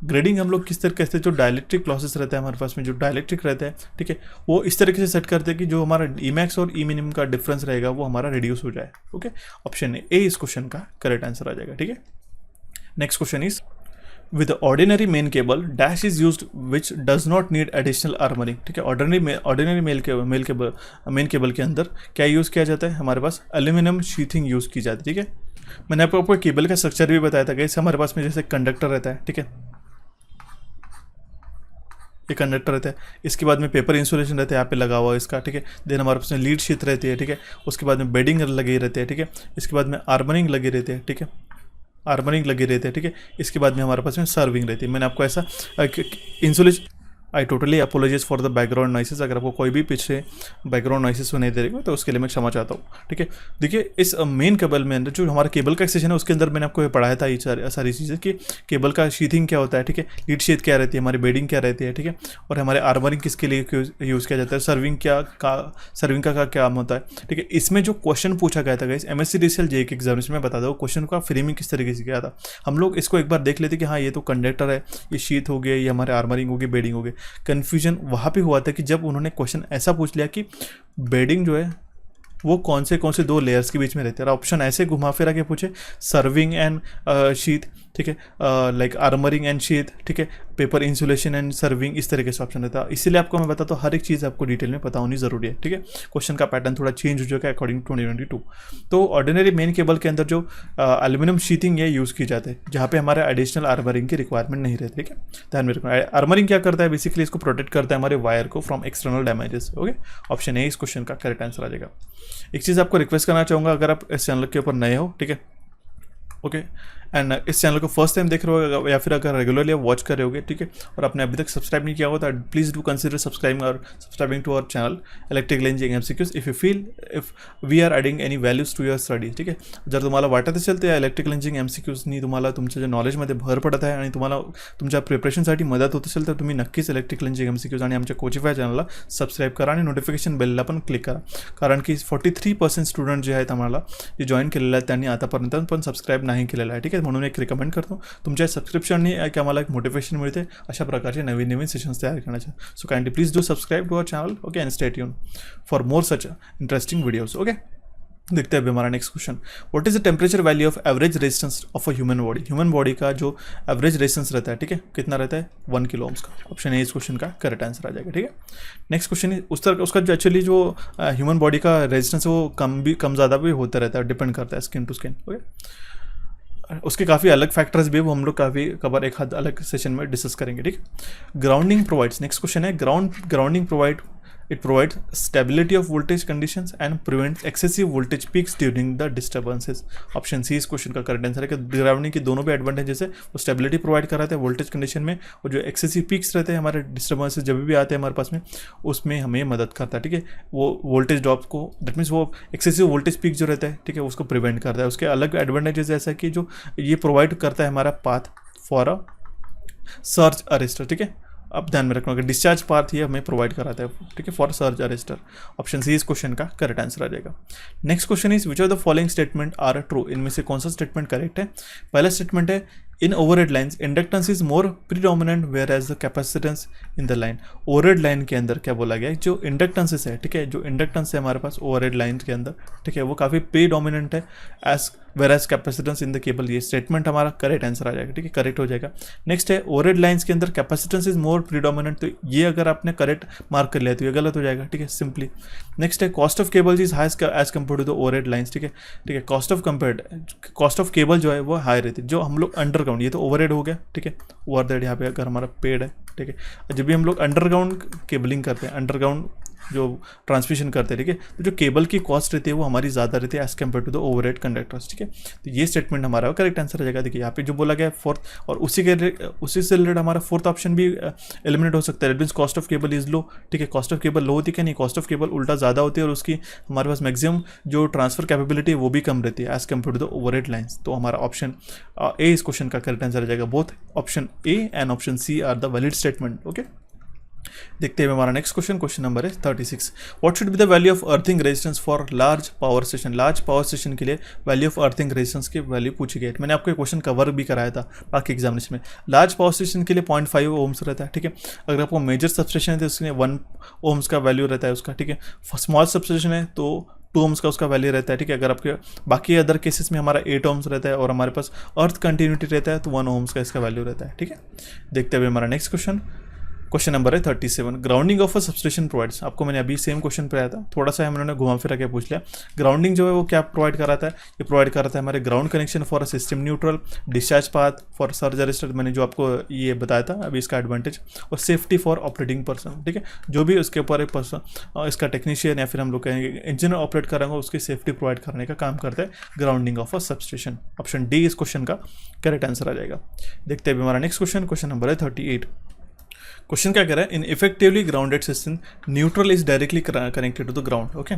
ग्रेडिंग हम लोग किस तरीके से, जो डायलेक्ट्रिक लॉसेस रहता है हमारे पास में, जो डायलेक्ट्रिक रहता है, ठीक है, वो इस तरीके से सेट करते हैं कि जो हमारा Emax और Emin का डिफरेंस रहेगा वो हमारा रिड्यूस हो जाए। ओके, ऑप्शन ए इस क्वेश्चन का करेक्ट आंसर आ जाएगा। ठीक है, next question is with the ordinary main cable dash is used which does not need additional armoring। ठीक है, ऑर्डिनरी मेन केबल के अंदर क्या यूज़ किया जाता है? हमारे पास एल्यूमिनियम शीथिंग यूज़ की जाती है। ठीक है, मैंने आपको केबल का स्ट्रक्चर भी बताया था कि हमारे पास में जैसे कंडक्टर रहता है। ठीक है, ये कंडक्टर रहता है, इसके बाद में पेपर इंसुलेशन रहता है यहाँ पे लगा हुआ है इसका। ठीक है, देन हमारे पास में लीड शीट रहती है। ठीक है, उसके बाद में बेडिंग लगे रहते हैं। ठीक है, इसके बाद में आर्मरिंग लगे रहते हैं। ठीक है, आर्मरिंग लगे रहते हैं। ठीक है, इसके बाद में हमारे पास में सर्विंग रहती है। मैंने आपको ऐसा insulation, I totally apologise for the background noises. अगर आपको कोई भी पीछे बैकग्राउंड नॉइसेस सुनाई दे रही तो उसके लिए मैं क्षमा चाहता हूँ। ठीक है, देखिए इस मेन केबल में अंदर जो हमारा केबल का सेक्शन है उसके अंदर मैंने आपको ये पढ़ाया था ये सारी चीज़ें कि केबल का शीथिंग क्या होता है। ठीक है, लीड शीथ क्या रहती है, हमारी बेडिंग क्या रहती है। ठीक है, और हमारे आर्मरिंग किसके लिए यूज़ किया जाता है, सर्विंग का क्या काम होता है। ठीक है, इसमें जो क्वेश्चन पूछा गया था गाइस MSc JEE के एग्जामिनेशन में बता दो क्वेश्चन का फ्रेमिंग किस तरीके से किया था। हम लोग इसको एक बार देख लेते कि हाँ ये तो कंडक्टर है, ये शीथ हो गया, ये हमारे आर्मरिंग हो गई, बेडिंग हो गई। कन्फ्यूजन वहाँ पे हुआ था कि जब उन्होंने क्वेश्चन ऐसा पूछ लिया कि बेडिंग जो है वो कौन से दो लेयर्स के बीच में रहते हैं, और ऑप्शन ऐसे घुमा फिरा के पूछे सर्विंग एंड शीथ, ठीक है, लाइक आर्मरिंग एंड शीट, ठीक है, पेपर इंसुलेशन एंड सर्विंग, इस तरीके से ऑप्शन रहता है। इसीलिए आपको मैं बताता हूँ हर एक चीज़ आपको डिटेल में पता होनी जरूरी है, ठीक है। क्वेश्चन का पैटर्न थोड़ा चेंज हो जाएगा अकॉर्डिंग टू 2022। तो ऑर्डिनरी मेन केबल के अंदर जो एल्यूमिनियम शीथिंग है यूज़ की जाती है, जहाँ पे हमारे एडिशनल आर्मरिंग की रिक्वायरमेंट नहीं रहती, ठीक है, ध्यान में रखना। आर्मरिंग क्या करता है, बेसिकली इसको प्रोटेक्ट करता है हमारे वायर को from external damages. Okay, option A इस क्वेश्चन का करेक्ट आंसर आ जाएगा। एक चीज़ आपको रिक्वेस्ट करना चाहूँगा, अगर आप इस चैनल के ऊपर नए हो, ठीक है, ओके, एंड इस चैनल को फर्स्ट टाइम देख रहे हो या फिर अगर रेगुलरली आप वॉच कर रहे होगे, ठीक है, और आपने अभी तक सब्सक्राइब नहीं किया हो तो please do consider subscribing to our channel electrical engineering MCQs if you feel if we are adding any values to your study, ठीक आहे। जर तुम्हाला वाटत असेल तर या इलेक्ट्रिकल इंजिनिअरिंग एमसीक्यूजनी तुम्हाला तुमच्या जे नॉलेजमध्ये भर पडत आहे आणि तुम्हाला तुमच्या प्रिपरेशनसाठी मदत होत असेल तर तुम्ही नक्कीच इलेक्ट्रिकल इंजिनिअरिंग एमसीक्यूज आणि आमच्या कोचिफाय चॅनलला सबस्क्राईब करा आणि नोटिफिकेशन बेलला पण क्लिक करा, कारण की 43% स्टुडंट जे आहेत आम्हाला जे जॉईन केलेले आहेत त्यांनी आतापर्यंत पण सबस्क्राईब नाही केलेलं आहे, ठीक आहे। म्हणून एक रिकमेंड करतो, तुमच्या सबस्क्रिप्शननी की आम्हाला एक मोटिवेशन मिळते अशा प्रकारचे नवीन नवीन सेशन्स तयार करण्याचे। So kindly please do subscribe to our channel, okay, and stay tune for more such interesting videos. Okay, देखते हैं अभी हमारा next question. What is the temperature value of average resistance of a human body. Human body का जो average resistance रहता है, ठीक है, कितना रहता है 1 किलो ओम्स का। ऑप्शन ए इस क्वेश्चन का करेक्ट आंसर आ जाएगा, ठीक है। नेक्स्ट क्वेश्चन है उसका जो एक्चुअली जो ह्यूमन बॉडी का रेजिस्टेंस है वो कम ज़्यादा भी होता रहता है, डिपेंड करता है स्किन टू स्किन। ओके, उसके काफ़ी अलग फैक्टर्स भी वो हम लोग काफ़ी कवर एक हद अलग सेशन में डिस्कस करेंगे, ठीक। ग्राउंडिंग प्रोवाइड्स, नेक्स्ट क्वेश्चन है grounding it provides stability of voltage conditions and prevents excessive voltage peaks during the disturbances। Option C इस क्वेश्चन का करेक्ट आंसर है कि ग्राउंडिंग की दोनों भी एडवांटेजेस है, वो स्टेबिलिटी प्रोवाइड कराते हैं वोल्टेज कंडीशन में, और जो एक्सेसिव पीक्स रहते हैं हमारे डिस्टर्बेंसेस जब भी आते हैं हमारे पास में, उसमें हमें मदद करता है, ठीक है। वो वोल्टेज ड्रॉप को, दैट मीन्स वो एक्सेसिव वोल्टेज पीक जो रहता है, ठीक है, उसको प्रिवेंट करता है। उसके अलग एडवांटेजेस ऐसा कि जो ये प्रोवाइड करता है हमारा path for a surge arrester, ठीक है। अब ध्यान में रखना कि डिस्चार्ज पाथ ये हमें प्रोवाइड कराता है, ठीक है, for surge arrester. Option C इस क्वेश्चन का करेक्ट आंसर आ जाएगा। Next question is which of the following statement are true. इनमें से कौन सा स्टेटमेंट करेक्ट है। पहला स्टेटमेंट है in overhead lines inductance is more predominant whereas the capacitance in the line. Overhead line के अंदर क्या बोला गया है, जो इंडक्टेंसेस है, ठीक है, जो इंडक्टेंस है हमारे पास ओवरहेड लाइन के अंदर, ठीक है, वो काफ़ी प्रीडोमिनेंट है as where as capacitance in the cable. ये स्टेटमेंट हमारा करेक्ट आंसर आ जाएगा, ठीक है, करेक्ट हो जाएगा। नेक्स्ट है ओवरहेड लाइन्स के अंदर कैपेसिटेंस इज मोर प्रीडोमिनेंट, तो ये अगर आपने करेक्ट मार्क कर लिया तो ये गलत हो जाएगा, ठीक है, सिंपली। नेक्स्ट है cost of cable is high as compare to the overhead lines, ठीक है, कॉस्ट ऑफ केबल जो है वो हाई रहती है। जो हम लोग अंडरग्राउंड, ये तो ओवरहेड हो गया, ठीक है, ओवरहेड यहाँ पे अगर हमारा पेड है, ठीक है, जब भी हम लोग अंडरग्राउंड केबलिंग करते हैं, अंडरग्राउंड जो ट्रांसमिशन करते हैं, ठीक है, तो जो केबल की कॉस्ट रहती है वो हमारी ज़्यादा रहती है as compare to the overhead conductors, ठीक है। तो ये स्टेटमेंट हमारा करेक्ट आंसर आ जाएगा। देखिए यहाँ पे जो बोला गया फोर्थ, और उसी से रिलेटेड हमारा फोर्थ ऑप्शन भी एलिमिनेट हो सकता है। That means cost of cable is low, ठीक है, कॉस्ट ऑफ केबल लो होती है क्या, नहीं, कॉस्ट ऑफ केबल उल्टा ज़्यादा होती है और उसकी हमारे पास मैक्सिमम जो ट्रांसफर कैपेबिलिटी है वो भी कम रहती है as compare to the overhead lines. तो हमारा ऑप्शन ए इस क्वेश्चन का करेक्ट आंसर आ जाएगा। Both option A and option C are the valid statement. Okay, देखते हैं हमारा नेक्स्ट क्वेश्चन नंबर है 36। What should be the value of earthing resistance for large power station. Large power station के लिए value of earthing resistance की value पूछी गई है। मैंने आपको क्वेश्चन कवर भी कराया था बाकी एग्जामिनेशन में। लार्ज पावर स्टेशन के लिए 0.5 ओम्स रहता है, ठीक है। अगर आपको मेजर सबस्टेशन है तो उसमें 1 ओम्स का वैल्यू रहता है उसका, ठीक है। स्मॉल सबस्टेशन है तो 2 ओम्स का उसका वैल्यू रहता है, ठीक है। अगर आपके बाकी अदर केसेस में हमारा 8 ओम्स रहता है और हमारे पास अर्थ कंटिन्यूटी रहता है तो 1 ओम्स का इसका वैल्यू रहता है, ठीक है। देखते हुए हमारा नेक्स्ट क्वेश्चन नंबर है 37। Grounding of a substation provides. आपको मैंने अभी सेम क्वेश्चन पे आया था, थोड़ा सा हमने घुमा फिरा के पूछ लिया। ग्राउंडिंग जो है वो क्या प्रोवाइड कराता है, ये प्रोवाइड कराता है हमारे ground connection for a system neutral, discharge path for surge arrester, मैंने जो आपको ये बताया था अभी इसका एडवांटेज, और सेफ्टी फॉर ऑपरेटिंग पर्सन, ठीक है। जो भी उसके ऊपर एक पर्सन इसका टेक्नीशियन या फिर हम लोग कहेंगे इंजीनियर ऑपरेट करेंगे उसकी सेफ्टी प्रोवाइड करने का काम करता है grounding of a substation. Option D इस क्वेश्चन का करेक्ट आंसर आ जाएगा। देखते हैं हमारा नेक्स्ट क्वेश्चन नंबर है 38। क्वेश्चन क्या कह रहा है, in effectively grounded system neutral is directly connected to the ground. Okay,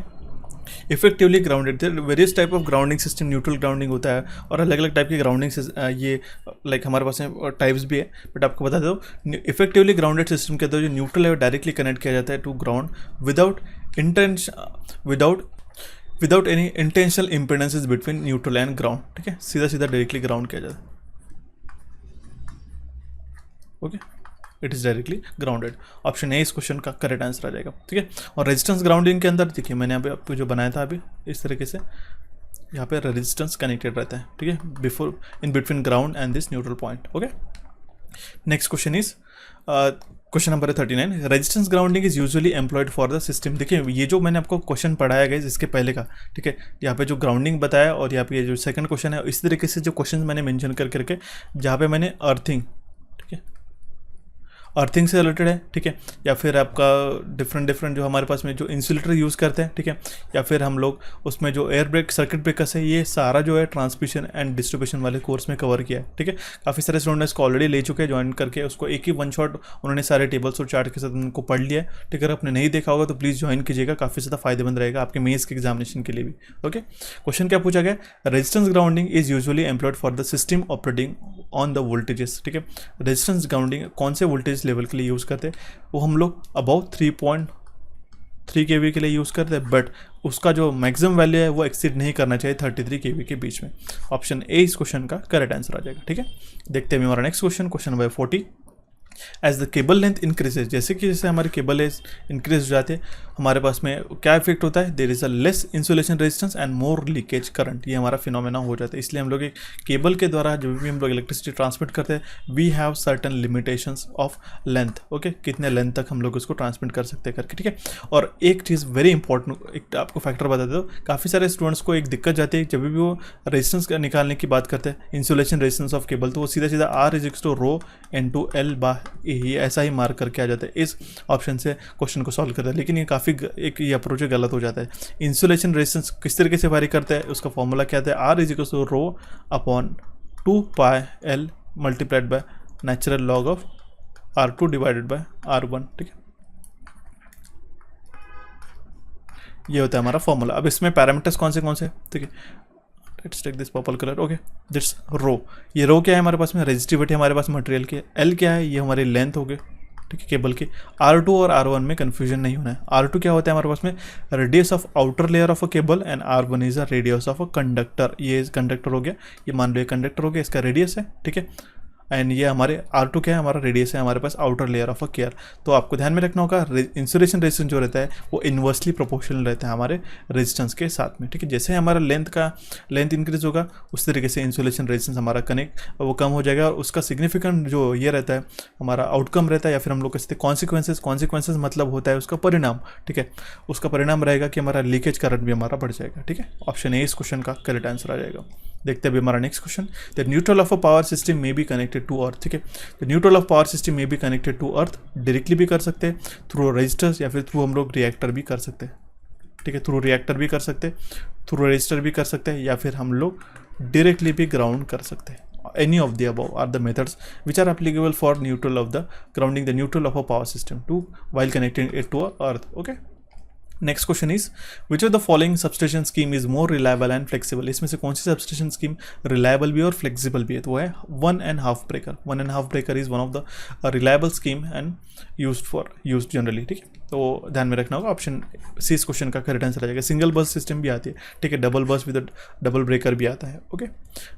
effectively grounded, various type of grounding system, neutral grounding होता है और अलग अलग टाइप की ग्राउंडिंग ये लाइक हमारे पास टाइप्स भी है, बट आपको बता दो इफेक्टिवली ग्राउंडेड सिस्टम के अंदर जो न्यूट्रल है वो डायरेक्टली कनेक्ट किया जाता है to ground without any intentional impedances between neutral and ground, ठीक है। सीधा सीधा डायरेक्टली ग्राउंड किया जाता है। Okay, it is directly grounded. Option A इस क्वेश्चन का करेक्ट आंसर आ जाएगा, ठीक है। और रेजिस्टेंस ग्राउंडिंग के अंदर देखिए मैंने अभी आपको जो बनाया था अभी इस तरीके से, यहाँ पे रेजिस्टेंस कनेक्टेड रहता है, ठीक है, before in between ground and this neutral point. Okay, next question is question number 39, resistance grounding is usually employed for the system. देखिए ये जो मैंने आपको क्वेश्चन पढ़ाया गया इसके पहले का, ठीक है, यहाँ पे जो ग्राउंडिंग बताया और यहाँ पे ये जो सेकंड क्वेश्चन है, इसी तरीके से जो क्वेश्चन मैंने मेंशन कर करके जहाँ पे मैंने अर्थिंग, ठीक है, अर्थिंग से रिलेटेड है, ठीक है, या फिर आपका डिफरेंट जो हमारे पास में जो इंसुलेटर यूज़ करते हैं, ठीक है, या फिर हम लोग उसमें जो एयर ब्रेक सर्किट ब्रेकर्स है, ये सारा जो है ट्रांसमिशन एंड डिस्ट्रीब्यूशन वाले कोर्स में कवर किया है, ठीक है। काफ़ी सारे स्टूडेंट्स को ऑलरेडी ले चुके हैं ज्वाइन करके, उसको एक ही वन शॉट उन्होंने सारे टेबल्स और चार्ट के साथ उनको पढ़ लिया है, ठीक है। अगर आपने नहीं देखा होगा तो प्लीज़ ज्वाइन कीजिएगा, काफ़ी ज़्यादा फायदेमंद रहेगा आपके मेंस के एग्जामिनेशन के लिए भी। ओके, क्वेश्चन क्या पूछा गया, resistance grounding is usually employed for the system operating on the voltages, ठीक है। रेजिस्टेंस ग्राउंडिंग कौन से वोल्टेज लेवल के लिए यूज़ करते हैं, वो हम लोग अबाउ 3.3 kV के लिए यूज़ करते हैं, बट उसका जो मैक्सिमम वैल्यू है वो एक्सीड नहीं करना चाहिए 33 kV के बीच में। ऑप्शन ए इस क्वेश्चन का करेक्ट आंसर आ जाएगा, ठीक है। देखते हैं हमारा next question, question number 40, as the cable length increases, जैसे हमारी केबल लेंथ इंक्रीज हो जाते हैं हमारे पास में क्या इफेक्ट होता है, there is a less insulation resistance and more leakage current, ये हमारा फिनोमेना हो जाता है। इसलिए हम लोग एक केबल के द्वारा जब भी हम लोग इलेक्ट्रिसिटी ट्रांसमिट करते हैं, we have certain limitations of length, okay, कितने लेंथ तक हम लोग उसको ट्रांसमिट कर सकते हैं करके, ठीक है। और एक चीज़ वेरी इंपॉर्टेंट, एक आपको फैक्टर बता दो, काफ़ी सारे स्टूडेंट्स को एक दिक्कत जाती है जब भी वो रेजिस्टेंस निकालने की बात करते हैं, इंसुलेशन रेजिस्टेंस ऑफ केबल, तो वो सीधा R is to rho N/L by ये ऐसा ही मार्क करके आ जाता है, इस ऑप्शन से क्वेश्चन को सॉल्व करता है। लेकिन ये काफ़ी एक ये अप्रोच गलत हो जाता है। इंसुलेशन रेजिस्टेंस किस तरीके से वारी करता है, उसका फॉर्मूला क्या आता है, R is to rho upon 2πL multiplied by natural log of R2 divided by R1, ठीक है। ये होता है हमारा फॉर्मूला। अब इसमें पैरामीटर्स कौन से, ठीक है, let's take this purple colour, okay, that's row. ये रो क्या है हमारे पास में, रेजिस्टिविटी हमारे पास मटेरियल की, एल क्या है, ये हमारी लेंथ हो गई, ठीक है, केबल की। R2 और R1 में कंफ्यूजन नहीं होना है। R2 क्या होता है हमारे पास में, radius of outer layer of a cable, and R1 is a radius of a conductor. ये कंडक्टर हो गया, ये मान लो ये कंडक्टर हो गया, इसका रेडियस है, ठीक है। एंड ये हमारे R2 क्या है, हमारा रेडियस है हमारे पास outer layer of a care. तो आपको ध्यान में रखना होगा इंसुलेशन रेजिस्टेंस जो रहता है वो इन्वर्सली प्रोपोर्शनल रहता है हमारे रेजिस्टेंस के साथ में, ठीक है। जैसे हमारा लेंथ इंक्रीज होगा उस तरीके से इंसुलेशन रेजिस्टेंस हमारा वो कम हो जाएगा, और उसका सिग्निफिकेंट जो ये रहता है हमारा आउटकम रहता है, या फिर हम लोग कहते हैं कॉन्सिक्वेंसेस मतलब होता है उसका परिणाम, ठीक है। उसका परिणाम रहेगा कि हमारा लीकेज करंट भी हमारा बढ़ जाएगा, ठीक है। ऑप्शन ए इस क्वेश्चन का करेक्ट आंसर आ जाएगा। देखते हैं अभी हमारा next question, the neutral of a power system में बी कनेक्टेड टू अर्थ, ठीक है। The neutral of power system में be connected to earth, directly भी कर सकते हैं थ्रू रेजिस्टर्स, या फिर थ्रू हम लोग रिएक्टर भी कर सकते हैं, ठीक है। थ्रू रिएक्टर भी कर सकते हैं, थ्रू रजिस्टर भी कर सकते हैं, या फिर हम लोग डायरेक्टली भी ग्राउंड कर सकते हैं। Any of the above are the methods which are applicable for neutral of the grounding the neutral of a power system to while connecting it to earth, okay. Next question is which of the following substation scheme is more reliable and flexible, इसमें से कौन सी substation scheme reliable भी और flexible भी है, तो वो है 1.5 breaker. 1.5 breaker is one of the reliable scheme and use generally, ठीक है। तो ध्यान में रखना होगा, ऑप्शन सी इस क्वेश्चन का करेक्ट आंसर आ जाएगा। सिंगल बस सिस्टम भी आती है, ठीक है, डबल बस विद डबल ब्रेकर भी आता है, okay.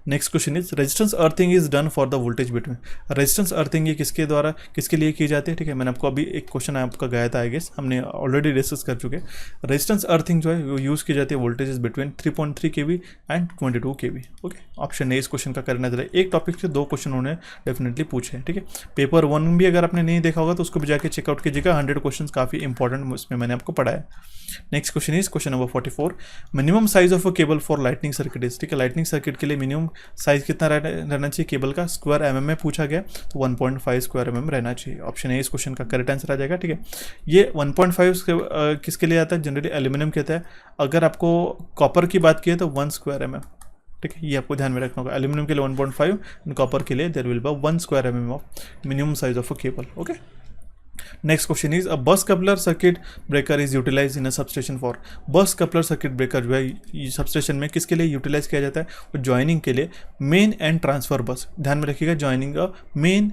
Next question is resistance earthing is done for the voltage between, resistance earthing ये किसके लिए की जाती है, ठीक है। मैंने आपको अभी एक क्वेश्चन आपका गया था, आई गेस हमने ऑलरेडी डिस्कस कर चुके हैं। रेजिस्टेंस अर्थिंग जो है वो यूज़ की जाती है voltages between 3.3 kV and 22 kV, okay. Option A इस क्वेश्चन का करना चाहिए। एक टॉपिक से 2 क्वेश्चन उन्होंने डेफिनेटली पूछे हैं, ठीक है। पेपर 1 भी अगर आपने नहीं देखा होगा तो उसको भी जाके चेकआउट कीजिएगा, 100 क्वेश्चन काफ़ी इंपॉर्टेंट उसमें मैंने आपको पढ़ाया। Next question is question number 44, minimum size of a cable for lightning circuit is, ठीक है। लाइटनिंग सर्किट के लिए मिनिमम साइज कितना रहना चाहिए केबल का, स्क्वायर mm में पूछा गया, तो 1.5 स्क्वायर mm रहना चाहिए। ऑप्शन ए इस क्वेश्चन का करेक्ट आंसर आ जाएगा, ठीक है। ये 1.5 किसके लिए आता है, जनरली एल्यूमिनियम कहता है। अगर आपको कॉपर की बात की है तो 1 स्क्वायर mm, ठीक है, ये आपको ध्यान में रखना होगा। एल्यूमिनियम के लिए 1.5 एंड कॉपर के लिए there will be 1 square mm of minimum size of a cable, okay. Next question is a bus coupler circuit breaker is utilize in a substation for, bus coupler circuit breaker जो है substation में किसके लिए utilise किया जाता है, वो joining के लिए मेन एंड ट्रांसफर बस। ध्यान में रखिएगा, joining a main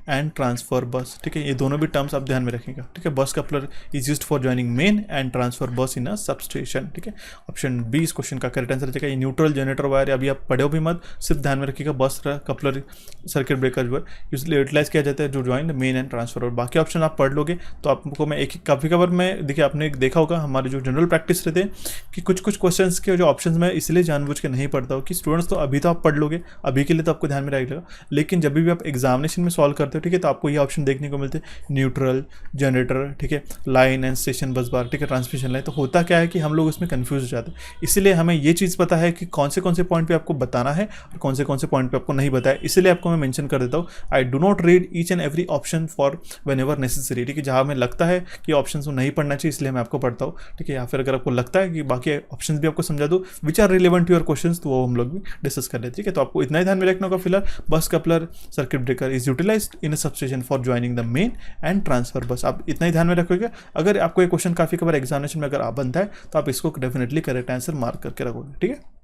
and transfer बस, ठीक है। ये दोनों भी टर्म्स आप ध्यान में रखिएगा, ठीक है। बस coupler is used for joining main and transfer बस इन अ सबस्टेशन, ठीक है। ऑप्शन बी इस क्वेश्चन का करेक्ट आंसर रहेगा। ये न्यूट्रल जनरेटर वायर अभी आप पढ़ो भी मत, सिर्फ ध्यान में रखिएगा बस कपलर सर्किट ब्रेकर जो है यूटिलाइज किया जाता है जो ज्वाइन मेन एंड ट्रांसफर, और बाकी ऑप्शन आप पढ़ लोगे तो आपको मैं एक काफ़ी कवर में देखिए आपने देखा होगा हमारे जो जनरल प्रैक्टिस रहते हैं कि कुछ क्वेश्चंस के जो ऑप्शंस मैं इसलिए जानबूझ के नहीं पढ़ता हूँ कि स्टूडेंट्स तो अभी तो आप पढ़ लोगे, अभी के लिए तो आपको ध्यान में रहेगा, लेकिन जब भी आप एग्जामिनेशन में सॉल्व करते हो, ठीक है, तो आपको ये ऑप्शन देखने को मिलते हैं न्यूट्रल जनरेटर, ठीक है, लाइन एंड स्टेशन बस बार, ठीक है, ट्रांसमिशन लाइन। तो होता क्या है कि हम लोग उसमें कंफ्यूज हो जाते हैं, इसलिए हमें ये चीज़ पता है कि कौन से पॉइंट पे आपको बताना है और कौन से पॉइंट पे आपको नहीं बताया, इसलिए आपको मैं मेंशन कर देता हूँ। I do not read each and every option for when ever necessary, ठीक है। जहाँ हमें लगता है कि ऑप्शन को नहीं पढ़ना चाहिए इसलिए मैं आपको पढ़ता हूँ, ठीक है। या फिर अगर आपको लगता है कि बाकी ऑप्शन भी आपको समझा दो which are relevant to your question, तो वो हम लोग भी डिस्कस कर लेते, ठीक है। तो आपको इतना ही ध्यान में रखना होगा फिलहाल, bus coupler circuit breaker is utilised in a substation for joining the main and transfer bus, आप इतना ही ध्यान में रखोगे। अगर आपको ये क्वेश्चन काफी कबार एग्जामिनेशन में अगर आप बनता है तो आप इसको डेफिनेटली करेक्ट आंसर मार्क करके रखोगे, ठीक है।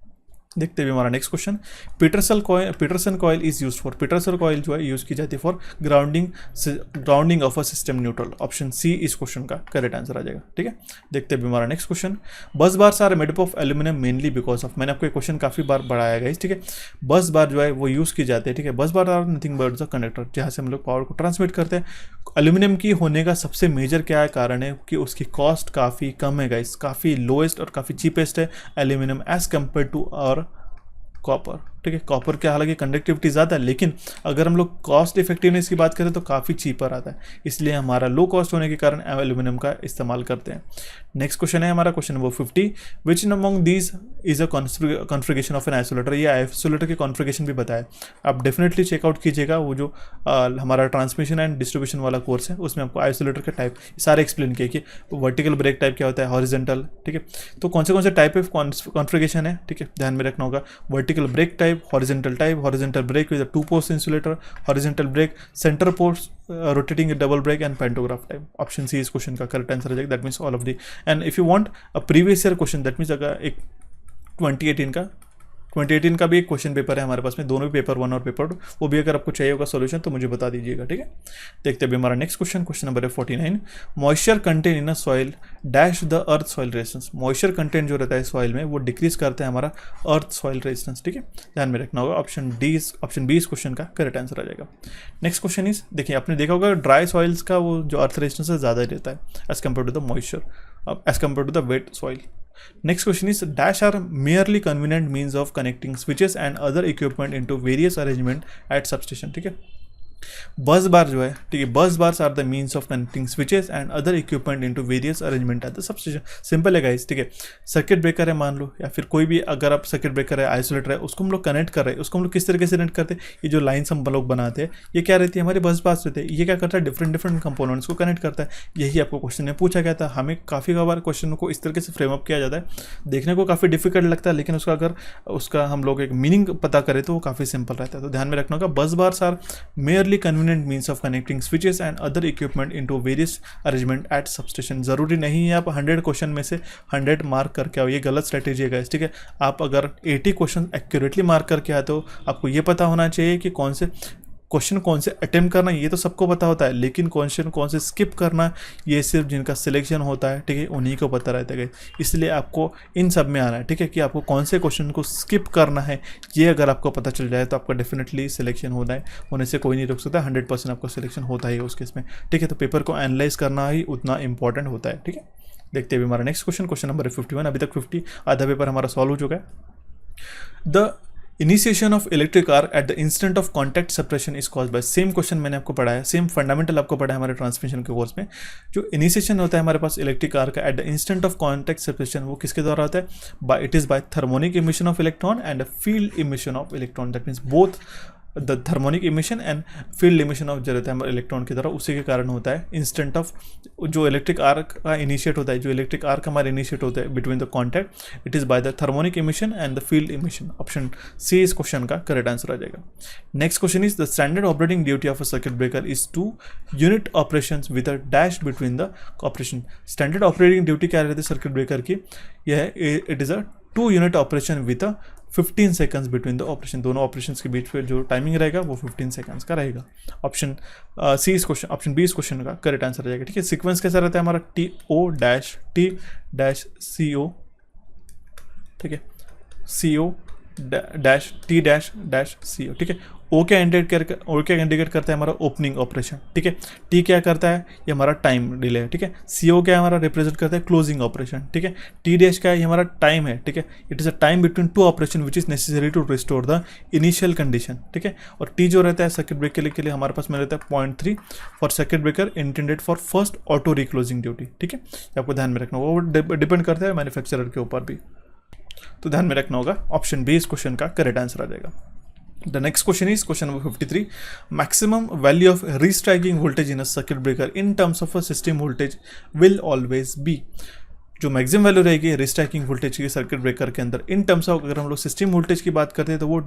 देखते हुए हमारा next question, Petersen coil is used for, Petersen coil जो है यूज की जाती है for grounding of a system neutral, option C इस क्वेश्चन का करेक्ट आंसर आ जाएगा, ठीक है। देखते हुए हमारा next question, bus bars are made up of aluminium mainly because of, मैंने आपको ये क्वेश्चन काफी बार बढ़ाया गया, ठीक है। बस बार जो है वो यूज की जाती है, ठीक है। Bus bar are nothing but the conductor, जहाँ से हम लोग पावर को ट्रांसमिट करते हैं। एल्यूमिनियम की होने का सबसे मेजर क्या है कारण है कि उसकी कॉस्ट काफ़ी कम है गाइस, काफ़ी लोएस्ट और काफ़ी चीपेस्ट है एल्यूमिनियम एज कम्पेयर टू और कॉपर, ठीक है। कॉपर के हालांकि कंडक्टिविटी ज़्यादा है, लेकिन अगर हम लोग कॉस्ट इफेक्टिवनेस की बात करें तो काफ़ी चीपर आता है, इसलिए हमारा लो कॉस्ट होने के कारण एल्यूमिनियम का इस्तेमाल करते हैं। नेक्स्ट क्वेश्चन है हमारा question number 50, which among these is a configuration of an isolator, ये आइसोलेटर की कॉन्फ़िगरेशन भी बताया। आप डेफिनेटली चेकआउट कीजिएगा वो जो हमारा ट्रांसमिशन एंड डिस्ट्रीब्यूशन वाला कोर्स है, उसमें आपको आइसोलेटर के टाइप सारे एक्सप्लेन किए कि वर्टिकल ब्रेक टाइप क्या होता है, हॉरिजॉन्टल, ठीक है। तो कौन से टाइप ऑफ कॉन्फ़िगरेशन है, ठीक है, ध्यान में रखना होगा। Vertical break type, horizontal break with a two post insulator, horizontal break, center post, rotating a double break and pantograph type. Option C इस क्वेश्चन का करेक्ट आंसर आ जाएगा, that means all of the, and if you want a previous year question, that means अगर एक 2018 का भी एक question paper है हमारे पास में, दोनों भी पेपर 1 और पेपर 2, वो भी अगर आपको चाहिए होगा सॉल्यूशन तो मुझे बता दीजिएगा, ठीक है। देखते हैं हमारा नेक्स्ट क्वेश्चन नंबर है 49, moisture content in a soil dash the earth soil resistance, moisture content जो रहता है सॉइल में वो डिक्रीज करता है हमारा अर्थ सॉइल रेजिस्टेंस, ठीक है, ध्यान में रखना होगा। ऑप्शन बी इस क्वेश्चन का करेक्ट आंसर आ जाएगा। नेक्स्ट क्वेश्चन इज, देखिए आपने देखा होगा ड्राई सॉइल्स का वो जो अर्थ रेजिस्टेंस है ज़्यादा रहता है as compare to the moisture, as compare to the wet soil. Next question is, dash are merely convenient means of connecting switches and other equipment into various arrangement at substation, ठीक है। Bus बार जो है, ठीक है, bus bars are the means of connecting switches and other equipment into various arrangement at the substation. Simple है guys, ठीक है। Circuit breaker है मान लो, या फिर कोई भी अगर आप सर्किट ब्रेकर है, आइसोलेटर है, उसको हम लोग कनेक्ट कर रहे हैं, उसको हम लोग किस तरीके से कनेक्ट करते हैं, ये जो लाइन्स हम लोग बनाते हैं ये क्या रहती है, हमारे बस बार्स रहते हैं। ये क्या करता है, डिफरेंट कंपोनेंट्स को कनेक्ट करता है। यही आपको क्वेश्चन में पूछा गया था। हमें काफ़ी बार क्वेश्चन को इस तरीके से फ्रेमअप किया जाता है, देखने को काफ़ी डिफिकल्ट लगता है, लेकिन उसका हम लोग एक मीनिंग पता करें तो वो काफ़ी सिंपल रहता है। तो ध्यान में रखना होगा, bus bars are merely convenient means of connecting switches and other equipment into various arrangement at substation. जरूरी नहीं है आप 100 क्वेश्चन में से 100 मार्क करके आओ, ये गलत स्ट्रेटेजी है गाइस, ठीक है। आप अगर 80 क्वेश्चन एक्यूरेटली मार्क करके आते हो, आपको ये पता होना चाहिए कि कौन से क्वेश्चन कौन से अटेम्प्ट करना ये तो सबको पता होता है, लेकिन क्वेश्चन कौन से स्किप करना ये सिर्फ जिनका सिलेक्शन होता है, ठीक है, उन्हीं को पता रहता है। इसलिए आपको इन सब में आना है, ठीक है, कि आपको कौन से क्वेश्चन को स्किप करना है, ये अगर आपको पता चल जाए तो आपका डेफिनेटली सिलेक्शन होने से कोई नहीं रोक सकता। 100% आपका सिलेक्शन होता ही है उस केस में, ठीक है। तो पेपर को एनालाइज करना ही उतना इंपॉर्टेंट होता है, ठीक है। देखते हुए हमारा नेक्स्ट क्वेश्चन नंबर 51। अभी तक 50 आधा पेपर हमारा सॉल्व हो चुका है। The initiation of electric car at the instant of contact separation is caused by, same question मैंने आपको पढ़ाया, सेम फंडामेंटल आपको पढ़ा है हमारे ट्रांसमिशन के कोर्स में। जो इनिशिएशन होता है हमारे पास इलेक्ट्रिक कार का at the instant of contact separation, वो किसके द्वारा होता है, it is bye thermionic emission of electron and field emission of electron. That means both the thermionic emission and field emission of जो रहता है इलेक्ट्रॉन की तरह, उसी के कारण होता है इंस्टेंट ऑफ जो इलेक्ट्रिक आर्क का इनिशिएट होता है, जो इलेक्ट्रिक आर्क हमारे इनिशिएट होता है between the contact, it is by the thermionic emission and the field emission. Option C इस क्वेश्चन का करेक्ट आंसर आ जाएगा। Next question is, the standard operating duty of a circuit breaker is 2 unit operation with a dash between the operation. Standard operating duty क्या रहती है circuit breaker की, यह it is a 2 unit operation with a 15 seconds between the operation, दोनों operations के बीच पे जो timing रहेगा वो 15 सेकंड्स का रहेगा। ऑप्शन सी इस क्वेश्चन, ऑप्शन बी इस क्वेश्चन का करेक्ट आंसर रहेगा। ठीक है, सीक्वेंस कैसा रहता है हमारा, TO-T-CO, ठीक है, CO-T-CO, ठीक है। ओ क्या इंडिकेट करता है हमारा ओपनिंग ऑपरेशन, ठीक है। टी क्या करता है, ये हमारा टाइम डिले है, ठीक है। CO क्या हमारा रिप्रेजेंट करता है क्लोजिंग ऑपरेशन, ठीक है। T' क्या है, ये हमारा टाइम है, ठीक है। It is a time between two operation which is necessary to restore the initial condition, ठीक है। और टी जो रहता है सर्किट ब्रेकर के लिए हमारे पास में रहता है 0.3 for circuit breaker intended for first auto reclosing duty, ठीक है। आपको ध्यान में रखना होगा, वो डिपेंड करता है मैन्युफैक्चरर के ऊपर भी, तो ध्यान में रखना होगा। ऑप्शन बी इस क्वेश्चन का करेक्ट आंसर आ जाएगा। The next question is question number 53. Maximum value of restriking voltage in a circuit breaker in terms of a system voltage will always be. जो मैक्सिमम वैल्यू रहेगी restriking voltage की circuit breaker के अंदर इन terms of, अगर हम लोग system voltage की बात करते हैं तो वो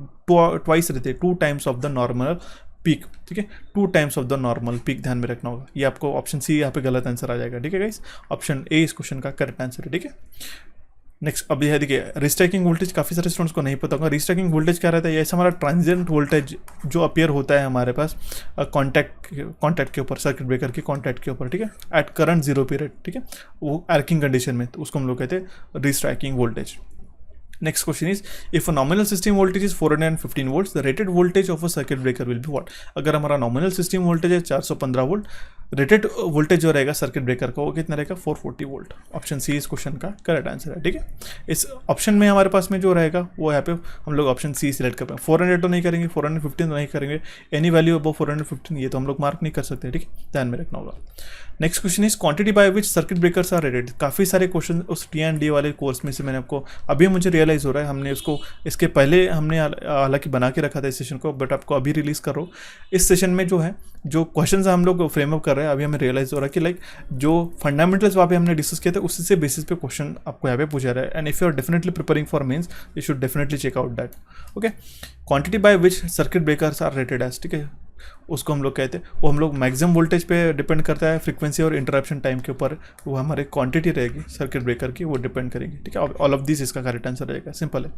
ट्वाइस रहते हैं, 2 times of the normal peak, ठीक है। 2 times of the normal peak, ध्यान में रखना होगा। ये आपको ऑप्शन सी यहाँ पे गलत आंसर आ जाएगा, ठीक है गाइस। ऑप्शन ए इस क्वेश्चन का करेक्ट आंसर है, ठीक है। नेक्स्ट अब यह देखिए, रिस्ट्राइकिंग वोल्टेज काफ़ी सारे स्टूडेंट्स को नहीं पता होगा। रिस्ट्राइकिंग वोल्टेज क्या रहता है, ये ऐसा हमारा ट्रांजिएंट वोल्टेज जो अपीयर होता है हमारे पास कॉन्टैक्ट के ऊपर, सर्किट ब्रेकर के कॉन्टैक्ट के ऊपर, ठीक है, एट करंट 0 पीरियड, ठीक है, वो आर्किंग कंडीशन में, तो उसको हम लोग कहते हैं restriking voltage. Next question is, if a nominal system voltage is 415 volts, the rated voltage of a circuit breaker will be what? अगर हमारा nominal system voltage है 415 वोल्ट, रेटेड वोल्टेज जो रहेगा सर्किट ब्रेकर का वो कितना रहेगा, 440 वोल्ट। ऑप्शन सी इस क्वेश्चन का करेक्ट आंसर है, ठीक है। इस ऑप्शन में हमारे पास में जो रहेगा वो यहाँ पे हम लोग ऑप्शन सी सिलेक्ट कर पाएंगे। 400 तो नहीं करेंगे, 415 तो नहीं करेंगे, एनी वैल्यू अबव 415 ये तो हम लोग मार्क नहीं कर सकते, ठीक है, ध्यान में रखना होगा। Next question is quantity by which circuit breakers are rated. काफ़ी सारे क्वेश्चन उस T&D वाले कोर्स में से मैंने आपको, अभी मुझे रियलाइज़ हो रहा है, हमने उसको इसके पहले हमने हालांकि बना के रखा था इस सेशन को, बट आपको अभी रिलीज़ कर रहा हूँ। इस सेशन में जो है जो क्वेश्चन हम लोग फ्रेमअप कर रहे हैं, अभी हमें रियलाइज़ हो रहा है कि लाइक जो फंडामेंटल्स वहाँ पे हमने डिस्कस किया था उसी से बेसिस पे क्वेश्चन आपको यहाँ पे पूछा रहा है। And if you are definitely preparing for mains, you should definitely check out that, okay. Quantity by which circuit breakers are rated as, ठीक है, उसको हम लोग कहते हैं, वो हम लोग मैक्सिमम वोल्टेज पे डिपेंड करता है, फ्रीक्वेंसी और इंटरप्शन टाइम के ऊपर वो हमारे क्वांटिटी रहेगी सर्किट ब्रेकर की, वो डिपेंड करेगी, ठीक है। ऑल ऑफ दिस इसका करेक्ट आंसर रहेगा, सिंपल है।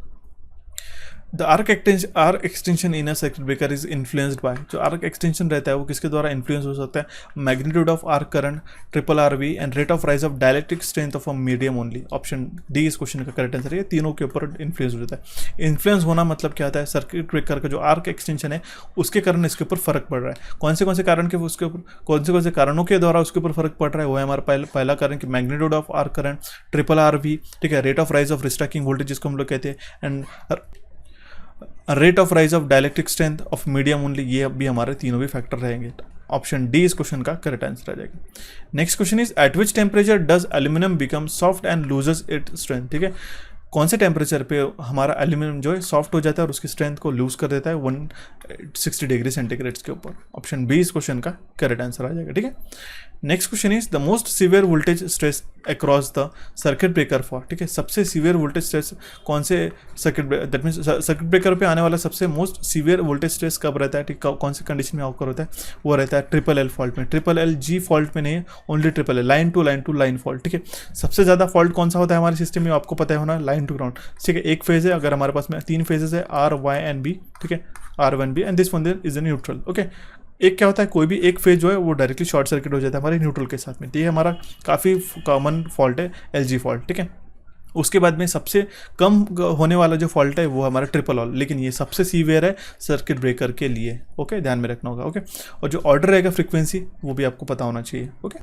The arc extension in a circuit breaker is influenced by, जो आर्क एक्सटेंशन रहता है वो किसके द्वारा इन्फ्लुएंस हो सकता है, magnitude of arc current, RRV and rate of rise of dielectric strength of a medium only. Option D इस क्वेश्चन का करेक्ट आंसर है। तीनों के ऊपर इन्फ्लुएंस हो जाता है। इन्फ्लुएंस होना मतलब क्या होता है, सर्किट ब्रेकर का जो आर्क एक्सटेंशन है उसके कारण इसके ऊपर फर्क पड़ रहा है। कौन से कारणों के द्वारा उसके ऊपर फर्क पड़ रहा है, वो है हमारा पहला कारण कि magnitude of arc current, RRV, ठीक है, rate of rise of restriking voltage जिसको हम लोग कहते हैं, and rate of rise of dielectric strength of medium only. ये भी हमारे तीनों भी फैक्टर रहेंगे। ऑप्शन डी इस क्वेश्चन का करेक्ट आंसर आ जाएगा। Next question is, eight which temperature does aluminium become soft and loses it strength, ठीक है, कौन से टेम्परेचर पे हमारा एल्यूमिनियम जो है सॉफ्ट हो जाता है और उसकी स्ट्रेंथ को लूज कर देता है 160 डिग्री सेंटीग्रेड के ऊपर। ऑप्शन बी इस क्वेश्चन का करेक्ट आंसर आ जाएगा, ठीक है। Next question is, the most severe voltage stress across the circuit breaker for, ठीक है, सबसे सीवियर वोल्टेज स्ट्रेस कौन say that means circuit breaker पे आने वाला सबसे मोस्ट सीवियर वोल्टेज स्ट्रेस कब रहता है, ठीक, कौन से कंडीशन में ऑकर होता है, वो रहता है LLL फॉल्ट में। LLG फॉल्ट में नहीं, only LLL, line to line fault, ठीक है। सबसे ज़्यादा फॉल्ट कौन सा होता है हमारे सिस्टम में, आपको पता है होना, लाइन टू ग्राउंड, ठीक है। एक फेज है, अगर हमारे पास में 3 फेजेस है, R, Y एंड B, ठीक है, R1B and this one there is a neutral, okay. एक क्या होता है, कोई भी एक फेज जो है वो डायरेक्टली शॉर्ट सर्किट हो जाता है हमारे न्यूट्रल के साथ में, तो ये हमारा काफ़ी कॉमन फॉल्ट है, LG फॉल्ट, ठीक है। उसके बाद में सबसे कम होने वाला जो फॉल्ट है वो हमारा LLL, लेकिन ये सबसे सीवियर है सर्किट ब्रेकर के लिए, ओके, ध्यान में रखना होगा, ओके। और जो ऑर्डर रहेगा फ्रीक्वेंसी वो भी आपको पता होना चाहिए, ओके।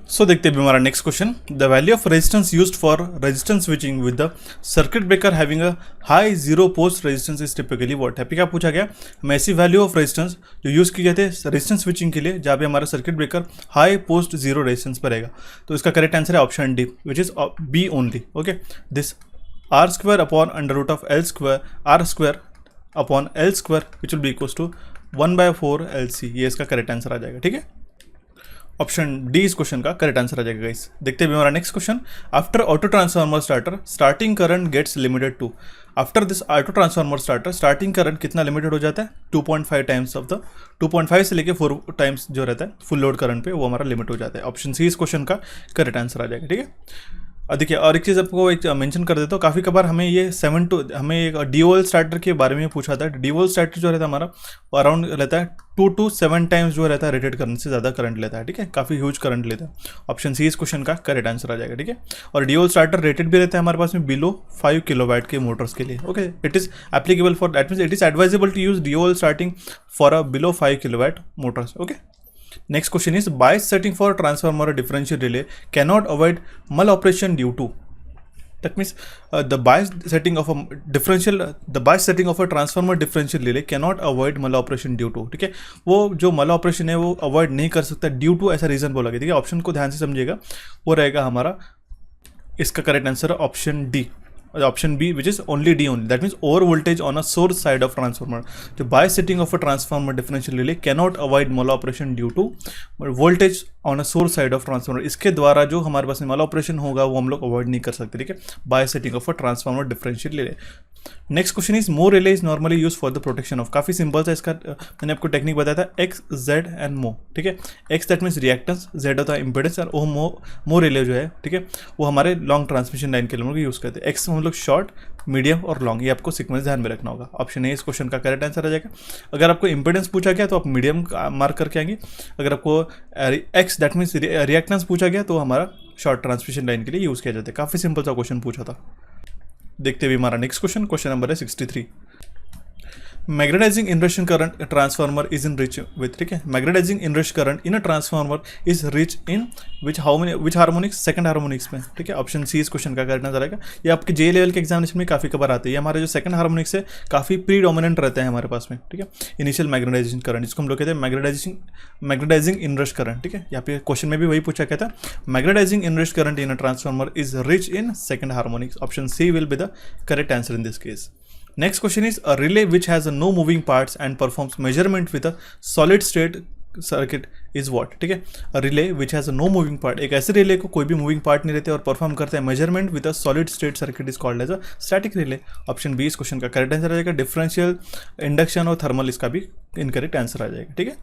सो देखते हैं हमारा next question, the value of resistance used for resistance switching with the circuit breaker having a high zero post resistance is typically what है। क्या पूछा गया, हमें ऐसी वैल्यू ऑफ रेजिस्टेंस जो यूज़ की जाती है रेजिस्टेंस स्विचिंग के लिए जहाँ पे हमारा circuit breaker high post zero resistance पर रहेगा, तो इसका करेक्ट आंसर है option D which is B only, okay. This R² upon under root of R² upon L² which will be equals to 1/4 LC, ये इसका करेक्ट आंसर आ जाएगा, ठीक है। ऑप्शन डी इस क्वेश्चन का करेक्ट आंसर आ जाएगा गाइस। देखते हैं हमारा next question, after auto transformer starter starting current gets limited to, after this auto transformer starter starting current कितना लिमिटेड हो जाता है, 2.5 टाइम्स ऑफ द 2.5 से लेके 4 टाइम्स जो रहता है फुल लोड करंट पे वो हमारा लिमिट हो जाता है। ऑप्शन सी इस क्वेश्चन का करेक्ट आंसर आ जाएगा, ठीक है। देखिए, और एक चीज़ आपको एक मेंशन कर देता हूँ, काफ़ी कबार हमें ये हमें एक डीओएल स्टार्टर के बारे में पूछा था। डीओएल स्टार्टर जो रहता है हमारा, वो अराउंड रहता है 2 to 7 टाइम्स जो रहता है रेटेड करंट से ज़्यादा करंट लेता है, ठीक है, काफ़ी ह्यूज करंट लेता है। ऑप्शन सी इस क्वेश्चन का करेक्ट आंसर आ जाएगा, ठीक है। और डीओएल स्टार्टर रेटेड भी रहता है हमारे पास में बिलो 5 किलोवाट के मोटर्स के लिए, okay. It is applicable for that means it is advisable to use DOL starting for a below 5 kilowatt motors, okay. Next question is bias setting for transformer or differential relay cannot avoid maloperation due to. That means the bias setting of a transformer differential relay cannot avoid maloperation due to, ठीक है। वो जो maloperation है वो avoid नहीं कर सकता due to, ऐसा रीजन बोला गया, ठीक है। ऑप्शन को ध्यान से समझिएगा, वो रहेगा हमारा, इसका करेक्ट आंसर है option D, option B, which is only D only. That means over voltage on a source side of transformer. The bias setting of a transformer differential relay cannot avoid maloperations due to voltage on a source side of transformer. इसके द्वारा जो हमारे पास maloperations होगा वो हम लोग avoid नहीं कर सकते, ठीक है। bias setting of a transformer differential relay. Next question is more relay is normally use for the protection of. काफ़ी सिंपल सा इसका मैंने आपको टेक्निक बताया था, एक्स जेड एंड मो, ठीक है। X that means reactance, Z होता है इम्पेडेंस, और वो मो रिले जो है, ठीक है, वो हमारे लॉन्ग ट्रांसमिशन लाइन के लिए हम लोग यूज़ करते हैं। एक्स हम लोग शॉर्ट, मीडियम और लॉन्ग, ये आपको सीक्वेंस ध्यान में रखना होगा। ऑप्शन ए इस क्वेश्चन का करेक्ट आंसर आ जाएगा। अगर आपको इंपेडेंस पूछा गया तो आप मीडियम मार्क करके आएंगे। अगर आपको एक्स दैट मीन्स रिएक्टेंस पूछा गया तो हमारा शॉर्ट ट्रांसमिशन लाइन के लिए यूज़ किया जाता है। काफ़ी सिंपल सा क्वेश्चन पूछा था। देखते हुए हमारा नेक्स्ट क्वेश्चन नंबर है 63। Magnetising inrush current transformer is in rich with, ठीक है। Magnetising inrush current in a transformer is rich in which harmonics, second harmonics में, ठीक है। ऑप्शन सी इस क्वेश्चन का करना चलेगा। ये आपके जे लेवल के एग्जामिनेशन में काफ़ी कबार आते हैं। हमारे जो सेकंड हार्मोनिक्स है काफ़ी प्रीडोमिनेंट रहते हैं हमारे पास में, ठीक है। इनिशियल मैग्नेटाइजिंग करंट, जिसको हम लोग कहते हैं मैग्नेटाइजिंग इनरश करंट, ठीक है। यहाँ पे क्वेश्चन में भी वही पूछा गया था, magnetizing inrush current in a transformer is rich in second harmonics. Option C will be the correct answer in this case. Next question is a relay which has no moving parts and performs measurement with a solid state circuit is what, ठीक है। Relay which has no moving part, एक ऐसे relay को कोई भी moving part नहीं रहते और परफॉर्म करते हैं measurement with a solid state circuit is called as a static relay. Option B इस क्वेश्चन का करेक्ट आंसर आ जाएगा। डिफरेंशियल, इंडक्शन और थर्मल इसका भी इनकरेक्ट आंसर आ जाएगा, ठीक है।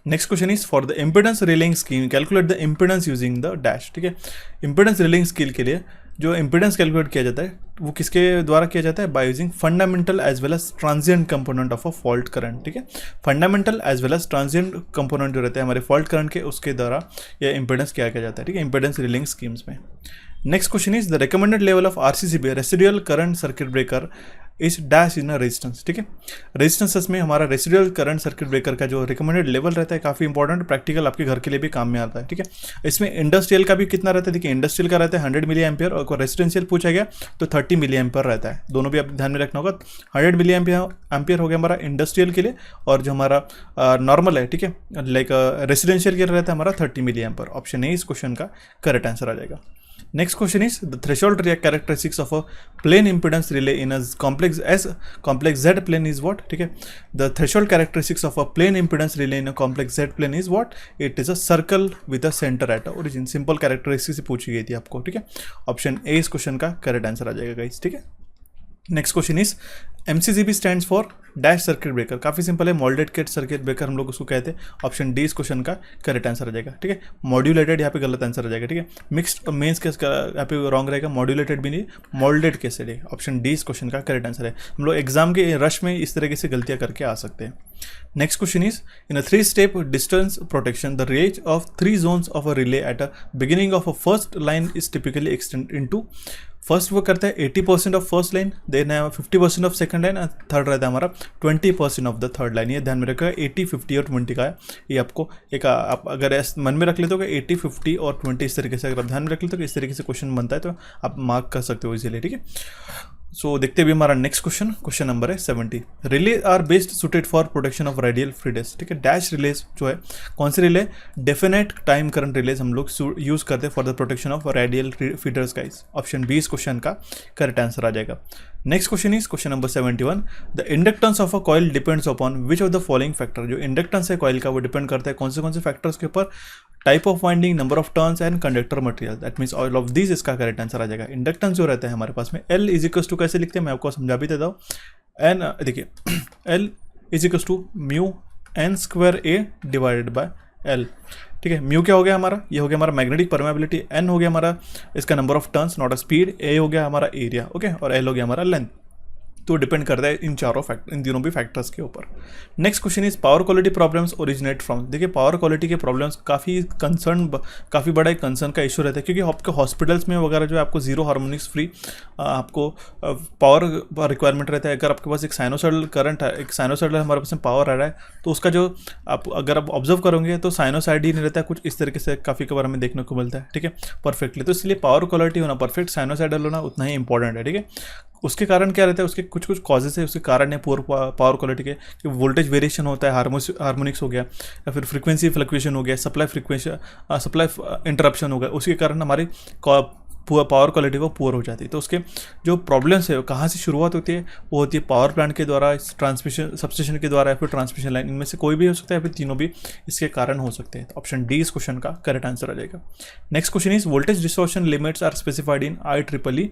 Next question is for the impedance relying scheme calculate the impedance using the dash, ठीक है। इम्पिडेंस रिलेइंग स्कीम के लिए जो इम्पिडेंस कैलकुलेट किया जाता है वो किसके द्वारा किया जाता है, by using fundamental as well as transient component of a fault current, ठीक है। Fundamental as well as transient component जो रहते हैं हमारे फॉल्ट करंट के, उसके द्वारा यह इम्पिडेंस किया जाता है, ठीक है, इम्पिडेंस रिलिंग स्कीम्स में। Next question is the recommended level of RCCB residual current circuit breaker is dash in a resistance, ठीक है। रेजिस्टेंस में हमारा रेसिडुअल करंट सर्किट ब्रेकर का जो रिकमेंडेड लेवल रहता है काफ़ी इंपॉर्टेंट, प्रैक्टिकल आपके घर के लिए भी काम में आता है, ठीक है। इसमें इंडस्ट्रियल का भी कितना रहता है, देखिए इंडस्ट्रियल का रहता है 100 मिली एम्पियर और रेसिडेंशियल पूछा गया तो 30 मिली एम्पियर रहता है। दोनों भी आप ध्यान में रखना होगा। 100 मिली एम्पियर हो गया हमारा इंडस्ट्रियल के लिए, और जो हमारा नॉर्मल है, ठीक है, लाइक रेसिडेंशियल के लिए रहता है हमारा 30 मिली एम्पियर। ऑप्शन ए इस क्वेश्चन का करेक्ट आंसर आ जाएगा। Next question is the threshold characteristics of a plane impedance relay in a complex Z plane is what, ठीक है। The threshold characteristics of a plane impedance relay in a complex Z plane is what? It is a circle with a center at origin. Simple characteristics से पूछी गई थी आपको, ठीक है। Option A इस क्वेश्चन का करेक्ट आंसर आ जाएगा गाइस, ठीक है। Next question is MCCB stands for dash circuit breaker. काफ़ी सिंपल है, मॉल्डेड केट सर्किट ब्रेकर हम लोग उसको कहते हैं। ऑप्शन डी इस क्वेश्चन का करेक्ट आंसर आ जाएगा, ठीक है। मॉड्यूलेटेड यहाँ पे गलत आंसर आ जाएगा, ठीक है। मिक्स्ड मेंस केस का यहाँ पे रॉन्ग रहेगा, मॉड्यूलेटेड भी नहीं, मॉल्डेड केस है। ऑप्शन डी इस क्वेश्चन का करेक्ट आंसर है। हम लोग एग्जाम के रश में इस तरीके से गलतियाँ करके आ सकते हैं। Next question is in a 3-step distance protection the range of 3 zones of a relay at a beginning of a first line is typically extend into, first वो करता है 80% ऑफ फर्स्ट लाइन, देन है 50% of second line, third रहता है हमारा 20% of the third line. ये ध्यान में रखिएगा, 80, 50 और 20 का है। ये आपको एक आप अगर मन में रख लेते हो 80, 50 और 20 इस तरीके से अगर आप ध्यान में रख लेते हो इस तरीके से क्वेश्चन बनता है तो आप मार्क कर सकते हो इजीली, ठीक है। सो देखते हुए हमारा नेक्स्ट क्वेश्चन नंबर है 70। Relay are best suited for protection of radial feeders, ठीक है। डैश रिलेज जो है कौन से relay, definite time current relays हम लोग यूज करते हैं for the protection of radial feeders guys. Option B इस क्वेश्चन का करेक्ट आंसर आ जाएगा। Next question is question number 71। The inductance of a coil depends upon which of the following factor. जो inductance है coil का वो depend करता है कौन से फैक्टर्स के ऊपर, type of winding, number of turns and conductor material. That means all of these इसका करेक्ट आंसर आ जाएगा। इंडक्टेंस जो रहता है हमारे पास में L इज इक्वल्स टू कैसे लिखते हैं मैं आपको समझा भी देता हूँ। एन देखिए L is equals to mu N square A divided by L। ठीक है। म्यू क्या हो गया हमारा, ये हो गया हमारा मैग्नेटिक परमेबिलिटी, एन हो गया हमारा इसका number of turns not a speed, A हो गया हमारा एरिया, ओके, और एल हो गया हमारा लेंथ। तो डिपेंड करता है इन तीनों भी फैक्टर्स के ऊपर। Next question is power quality problems originate from. देखिए पावर क्वालिटी के प्रॉब्लम्स काफ़ी बड़ा एक कंसर्न का इशू रहता है, क्योंकि आपके हॉस्पिटल्स में वगैरह जो है आपको जीरो हार्मोनिक्स फ्री आपको पावर रिक्वायरमेंट रहता है। अगर आपके पास एक साइनोसाइडल करंट है, एक साइनोसाइडल हमारे पास में पावर आ रहा है, तो उसका जो अगर आप ऑब्जर्व करोगे तो साइनोसाइड ही नहीं रहता है, कुछ इस तरीके से काफ़ी कबार हमें देखने को मिलता है, ठीक है, परफेक्टली। तो इसलिए पावर क्वालिटी होना, परफेक्ट साइनोसाइडल होना उतना ही इंपॉर्टेंट है, ठीक है। उसके कारण क्या रहता है, उसके कुछ कॉजेस है, उसके कारण है पुअर पावर क्वालिटी के, कि वोल्टेज वेरिएशन होता है, हार्मोनिक्स हो गया, या फिर फ्रीक्वेंसी फ्लक्चुएशन हो गया, सप्लाई इंटरप्शन हो गया, उसके कारण हमारी पावर क्वालिटी वो पुअर हो जाती है। तो उसके जो प्रॉब्लम्स है कहाँ से शुरुआत होती है, वो होती है पावर प्लांट के द्वारा, ट्रांसमिशन सबस्टेशन के द्वारा, या फिर ट्रांसमिशन लाइन, इनमें से कोई भी हो सकता है, या फिर तीनों भी इसके कारण हो सकते हैं। तो ऑप्शन डी इस क्वेश्चन का करेक्ट आंसर आ जाएगा। Next question is voltage distortion limits are specified in IEEE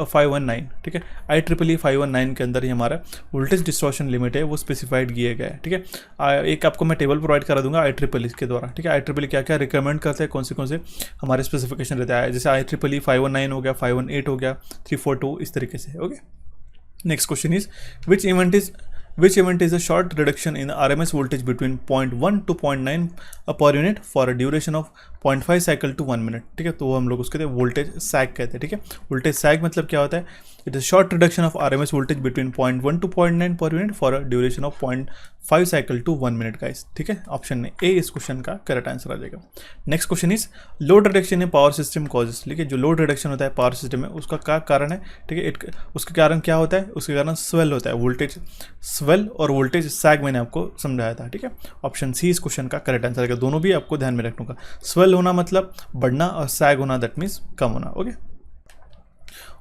519, ठीक है। IEEE 519 के अंदर ही हमारा वोल्टेज डिस्टॉर्शन लिमिट है वो स्पेसिफाइड किया गया है, ठीक है। एक आपको मैं टेबल प्रोवाइड करा दूंगा IEEE के द्वारा, ठीक है। IEEE क्या क्या रिकमेंड करते हैं, कौन से हमारे स्पेसिफिकेशन रहता है, जैसे IEEE 519 हो गया, 518 हो गया, 342, इस तरीके से, okay. Next question is which event is a short reduction in RMS voltage between 0.1 to 0.9 per unit for a duration of 0.5 cycle to 1 minute, ठीक है। तो वो हम लोग उसके वोल्टेज सैग कहते हैं, ठीक है। वोल्टेज सैग मतलब क्या होता है, it is short reduction of RMS voltage between 0.1 to 0.9 per unit for a duration of 0.5 cycle to 1 minute guys, ठीक है। ऑप्शन ए इस क्वेश्चन का करेक्ट आंसर आ जाएगा। Next question is load reduction in power system causes, ठीक है। जो load reduction होता है पावर सिस्टम में, उसका क्या कारण है, ठीक है। उसके कारण क्या होता है, उसके कारण स्वेल होता है, वोल्टेज स्वेल और वोल्टेज सैग मैंने आपको समझाया था, ठीक है। ऑप्शन सी इस क्वेश्चन का करेक्ट आंसर आएगा। दोनों भी आपको ध्यान में रखने का, स्वेल होना मतलब बढ़ना और सैग होना दैट मीन्स कम होना, ओके।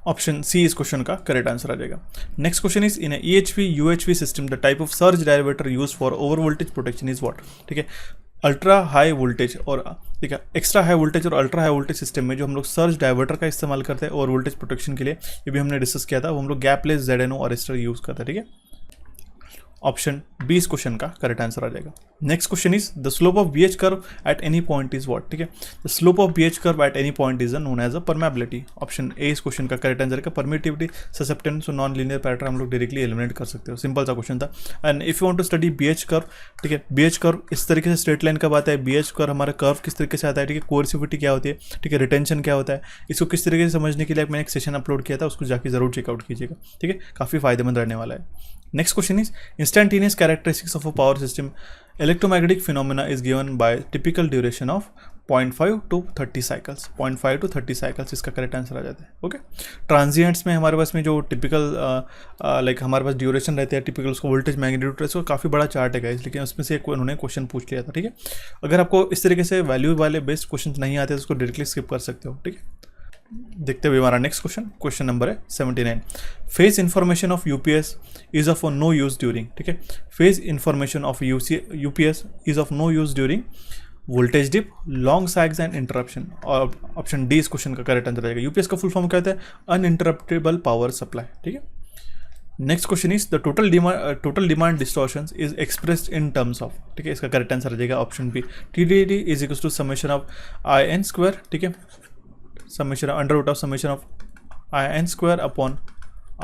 ऑप्शन सी इस क्वेश्चन का करेक्ट आंसर आ जाएगा। Next question is in EHV UHV system the type of surge diverter use for over voltage protection is what, ठीक है। अल्ट्रा हाई वोल्टेज और ठीक है एक्स्ट्रा हाई वोल्टेज और अल्ट्रा हाई वोल्टेज सिस्टम में जो हम लोग सर्ज डायवर्टर का इस्तेमाल करते हैं ओवर वोल्टेज प्रोटेक्शन के लिए, ये भी हमने डिस्कस किया था, वो हम लोग गैपलेस ZNO अरेस्टर यूज करते हैं, ठीक है। ऑप्शन बी इस क्वेश्चन का करेक्ट आंसर आ जाएगा। Next question is the slope of BH curve at any point is what, ठीक है। The slope of BH curve at any point is known as a permeability. Option A इस question का correct answer है। Permittivity, susceptance और non linear parameter हम लोग directly eliminate कर सकते हो, सिंपल सा क्वेश्चन था। And if you want to study BH curve, ठीक है, BH कर्व इस तरीके से स्ट्रेट लाइन कब आता है, BH कर्व हमारा कर्व किस तरीके से आता है, ठीक है, कोर्सिविटी क्या होती है, ठीक है, रिटेंशन क्या होता है, इसको किस तरीके से समझने के लिए मैंने एक सेशन अपलोड किया था, उसको जाके जरूर चेकआउट कीजिएगा, ठीक है, काफ़ी फायदेमंद रहने वाला है। Next question is instantaneous characteristics of a power system electromagnetic phenomena is given bye typical duration of 0.5 to 30 cycles, 0.5 to 30 cycles इसका करेक्ट आंसर आ जाता है, ओके। ट्रांजिएंट्स में हमारे पास में जो टिपिकल लाइक हमारे पास ड्यूरेशन रहती है, टिपिकल उसको वोल्टेज मैग्नीट्यूड, इसको काफ़ी बड़ा चार्ट है गाइस, लेकिन उसमें से एक उन्होंने क्वेश्चन पूछ लिया था, ठीक है। अगर आपको इस तरीके से वैल्यू वाले बेस्ड क्वेश्चन नहीं आते तो उसको डायरेक्टली स्किप कर सकते हो, ठीक है। देखते हुए हमारा नेक्स्ट क्वेश्चन नंबर है 79। Phase information of UPS is of no use during, ठीक है। Phase information of UPS is of no use during voltage dip, long sags and interruption. और ऑप्शन डी इस क्वेश्चन का करेक्ट आंसर रहेगा। UPS का full form क्या होता है, अनइंटरप्टेबल पावर सप्लाई, ठीक है। Next question is the total demand distortion is expressed in terms of, ठीक है, इसका करेक्ट आंसर आ जाएगा option B. TDD is equal to summation of IN square, ठीक है, summation under root of summation of IN square upon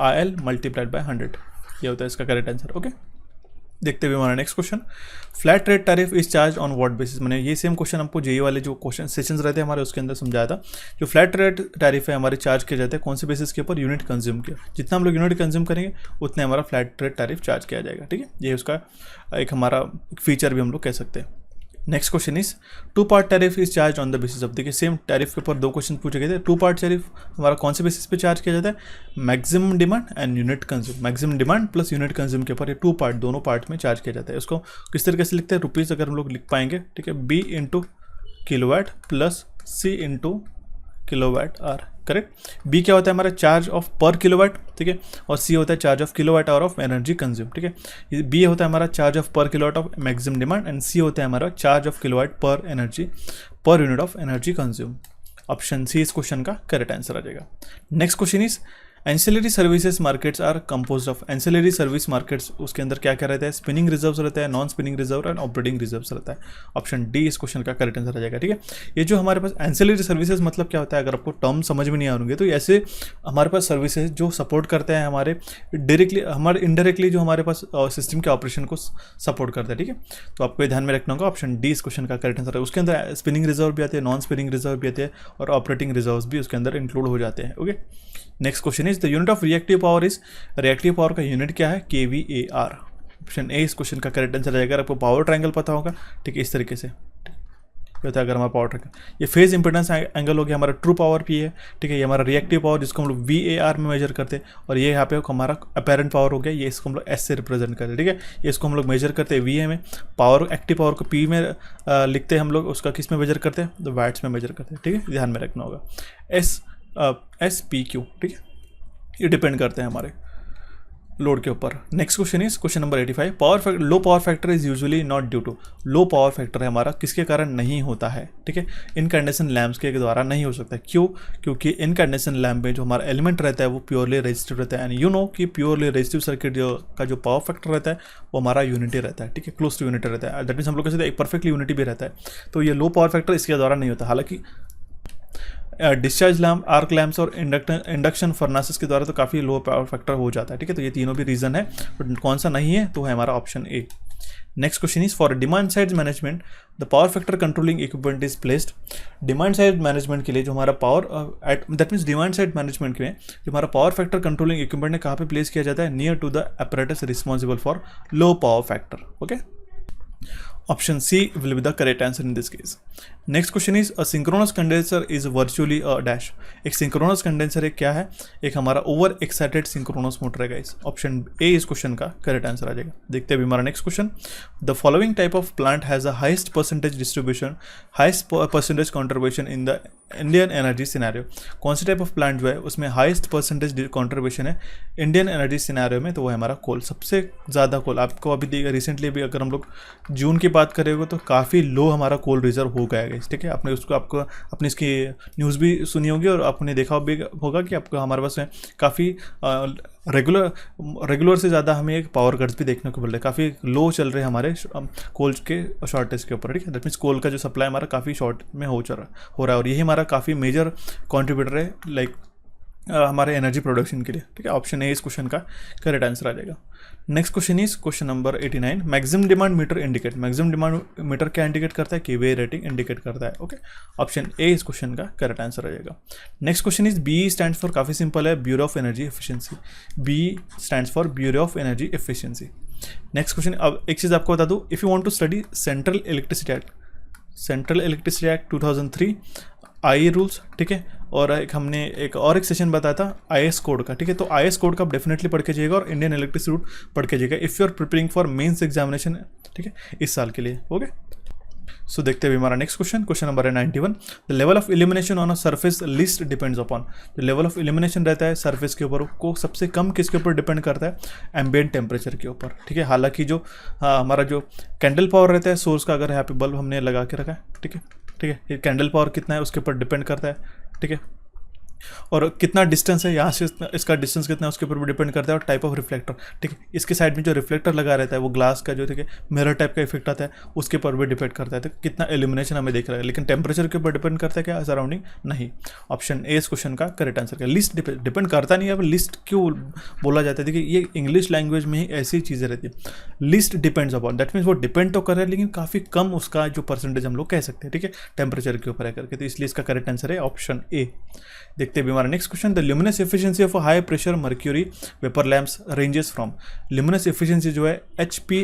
IL multiplied by 100, ये होता है इसका करेक्ट आंसर, ओके। देखते हुए हमारा next question, flat rate tariff is charge on what basis. मैंने ये सेम क्वेश्चन आपको JEE वाले जो क्वेश्चन सेशंस रहते हैं हमारे उसके अंदर समझाया था। जो फ्लैट रेट टैरिफ है हमारे चार्ज किया जाता है कौन से बेसिस के ऊपर, यूनिट कंज्यूम के, जितना हम लोग यूनिट कंज्यूम करेंगे उतने हमारा फ्लैट रेट टैरिफ चार्ज किया जाएगा, ठीक है। ये उसका एक हमारा फीचर भी हम लोग कह सकते हैं। Next question is two part tariff is charge on the basis of, देखिए सेम टैरिफ के ऊपर दो क्वेश्चन पूछे गए थे। टू पार्ट टैरिफ हमारा कौन से बेसिस पे चार्ज किया जाता है, maximum demand and unit consume, maximum demand plus unit consume के ऊपर ये टू पार्ट दोनों पार्ट में चार्ज किया जाता है। उसको किस तरीके से लिखते हैं, रुपीज़ अगर हम लोग लिख पाएंगे, ठीक है, B into kilowatt plus C into kilowatt hour, correct. B क्या होता है हमारा चार्ज ऑफ पर किलोवाट, ठीक है, और C होता है charge of kilowatt hour of energy consume, ठीक है। B होता है हमारा charge of per kilowatt of maximum demand and C होता है हमारा charge of kilowatt per energy per unit of energy consume. Option C इस क्वेश्चन का करेक्ट आंसर आ जाएगा। Next question is ancillary services markets are composed of, ancillary service markets उसके अंदर क्या क्या रहता है, स्पिनिंग रिजर्व्स रहता है, non spinning reserve and operating reserves रहता है। ऑप्शन डी इस क्वेश्चन का करेक्ट आंसर आ जाएगा। ठीक है, ये जो हमारे पास एंसिलरी सर्विसेज मतलब क्या होता है, अगर आपको टर्म समझ में नहीं आएंगे तो ऐसे हमारे पास सर्विसेज जो सपोर्ट करते हैं हमारे डायरेक्टली हमारे इनडायरेक्टली जो हमारे पास सिस्टम के ऑपरेशन को सपोर्ट करता है। ठीक है, तो आपको ये ध्यान में रखना होगा, ऑप्शन डी इस क्वेश्चन का करेक्ट आंसर है। उसके अंदर स्पिनिंग रिजर्व भी आते हैं, नॉन स्पिनिंग रिजर्व भी आते हैं और ऑपरेटिंग रिजर्व्स भी उसके अंदर इंक्लूड हो जाते हैं। Okay, next question is the unit of reactive power is, reactive power का यूनिट क्या है, kVAR। ऑप्शन ए इस क्वेश्चन का करेक्ट आंसर रहेगा। आपको पावर ट्रायंगल पता होगा, ठीक है, इस तरीके से होता है अगर हमारा पावर ट्रायंगल, ये फेज इंपेडेंस एंगल हो गया, हमारा ट्रू पावर पी है। ठीक है, ये हमारा रिएक्टिव पावर जिसको हम लोग VAR में मेजर करते हैं, और ये यहाँ पे हमारा अपेरेंट पावर हो गया, ये इसको हम लोग S से रिप्रेजेंट करते हैं। ठीक है, ये इसको हम लोग मेजर करते हैं VA में, पावर एक्टिव पावर को P में लिखते हैं हम लोग, उसका किस में मेजर करते हैं, तो वैट्स में मेजर करते हैं। ठीक है, ध्यान में रखना होगा, SPQ। ठीक है, ये डिपेंड करते हैं हमारे लोड के ऊपर। Next question is question number 85, power factor, low power factor is usually not due to, low power factor है हमारा किसके कारण नहीं होता है। ठीक है, इनकैंडेशन लैम्प्स के द्वारा नहीं हो सकता। क्यों? क्योंकि इनकैंडेशन लैम्प में जो हमारा एलिमेंट रहता है वो प्योरली रेजिस्टिव रहता है, एंड यू नो कि प्योरली रेजिस्टिव सर्किट का जो पावर फैक्टर रहता है वो हमारा यूनिटी रहता है। ठीक है, क्लोज टू यूनिटी रहता है, दैट मीन्स हम लोग कहते हैं एक परफेक्टली यूनिटी भी रहता है। तो ये लो पावर फैक्टर इसके द्वारा नहीं होता। हालांकि डिस्चार्ज लैम्प, आर्क लैम्प्स और इंडक्शन फर्नासेस के द्वारा तो काफ़ी लो पावर फैक्टर हो जाता है। ठीक है, तो ये तीनों भी रीज़न है, बट कौन सा नहीं है, तो है हमारा option A. Next question is for demand side management the power factor controlling equipment is placed. Demand side management के लिए जो हमारा power that means demand side management में जो हमारा पावर फैक्टर कंट्रोलिंग इक्विपमेंट है कहाँ पे प्लेस किया जाता है, near to the apparatus responsible for low power factor. Okay, option C will be the correct answer in this case. Next question is a synchronous condenser is virtually a dash. एक synchronous condenser एक क्या है, एक हमारा over excited synchronous motor है guys. Option A इस question का correct answer आ जाएगा। देखते हैं हमारा next question, the following type of plant has a highest percentage distribution, highest percentage contribution in the Indian energy scenario. कौन सी टाइप ऑफ प्लांट जो है उसमें हाइस्ट परसेंटेज कॉन्ट्रीब्यूशन है इंडियन एनर्जी सिनेरियो में, तो वो है हमारा कोल। सबसे ज़्यादा कोल आपको अभी रिसेंटली भी अगर हम लोग जून की बात करेंगे तो काफ़ी लो हमारा कोल रिजर्व हो गया है। ठीक है, आपने उसको आपको अपनी इसकी न्यूज़ भी सुनी होगी और आपने देखा भी होगा कि आपको हमारे पास में काफ़ी रेगुलर से ज़्यादा हमें एक पावर कट्स भी देखने को मिल रहे हैं, काफ़ी लो चल रहे हैं हमारे कोल के शॉर्टेज के ऊपर। ठीक है, दैट मीन्स कोल का जो सप्लाई हमारा काफ़ी शॉर्ट में हो रहा है, और यही हमारा काफ़ी मेजर कॉन्ट्रीब्यूटर है लाइक हमारे एनर्जी प्रोडक्शन के लिए। ठीक है, ऑप्शन ए इस क्वेश्चन का करेक्ट आंसर आ जाएगा। Next question is question number 89, maximum demand meter indicate. Maximum demand meter क्या इंडिकेट करता है, kVA रेटिंग इंडिकेट करता है। ओके, ऑप्शन ए इस क्वेश्चन का करेक्ट आंसर आ जाएगा। Next question is B stands for, काफ़ी सिंपल है, bureau of energy efficiency. B stands for bureau of energy efficiency. Next question, अब एक चीज़ आपको बता दूँ, if you want to study central electricity act 2003 I rules, ठीक है, और एक सेशन बताया था IS कोड का। ठीक है, तो IS कोड का आप डेफिनेटली पढ़ के जाइएगा और इंडियन इलेक्ट्रिसिटी रूल पढ़ के जाइएगा if you are preparing for mains examination. ठीक है, इस साल के लिए। ओके, सो देखते हैं हमारा नेक्स्ट क्वेश्चन, क्वेश्चन नंबर है 91, the level of illumination on a surface list depends upon. जो लेवल ऑफ इल्यूमिनेशन रहता है सरफेस के ऊपर को सबसे कम किसके ऊपर डिपेंड करता है, एम्बिएंट टेम्परेचर के ऊपर। ठीक है, हालांकि जो हमारा जो कैंडल पावर रहता है सोर्स का, अगर यहाँ पे बल्ब हमने लगा के रखा है, ठीक है, ये कैंडल पावर कितना है उसके ऊपर डिपेंड करता है। ठीक है, और कितना डिस्टेंस है यहाँ से इसका डिस्टेंस कितना है उसके ऊपर भी डिपेंड करता है, और टाइप ऑफ रिफ्लेक्टर। ठीक है, इसके साइड में जो रिफ्लेक्टर लगा रहता है वो ग्लास का जो, ठीक है, मिरर टाइप का इफेक्ट आता है, उसके ऊपर भी डिपेंड करता है तो कितना एल्यूमिनेशन हमें दिख रहा है। लेकिन टेम्परेचर के ऊपर डिपेंड करता है क्या, सराउंडिंग नहीं। ऑप्शन ए इस क्वेश्चन का करेक्ट आंसर क्या। लिस्ट डिपेंड करता नहीं है, अब लिस्ट क्यों बोला जाता है, देखिए ये इंग्लिश लैंग्वेज में ही ऐसी चीज़ें रहती है, list depends upon, that means वो डिपेंड तो कर रहा है लेकिन काफ़ी कम उसका जो परसेंटेज हम लोग कह सकते हैं। ठीक है, टेम्परेचर के ऊपर है करके, तो इसलिए इसका करेक्ट आंसर है ऑप्शन ए। देखते हैं हमारा next question, the luminous efficiency of high pressure mercury vapour lamps ranges from. Luminous efficiency जो है HP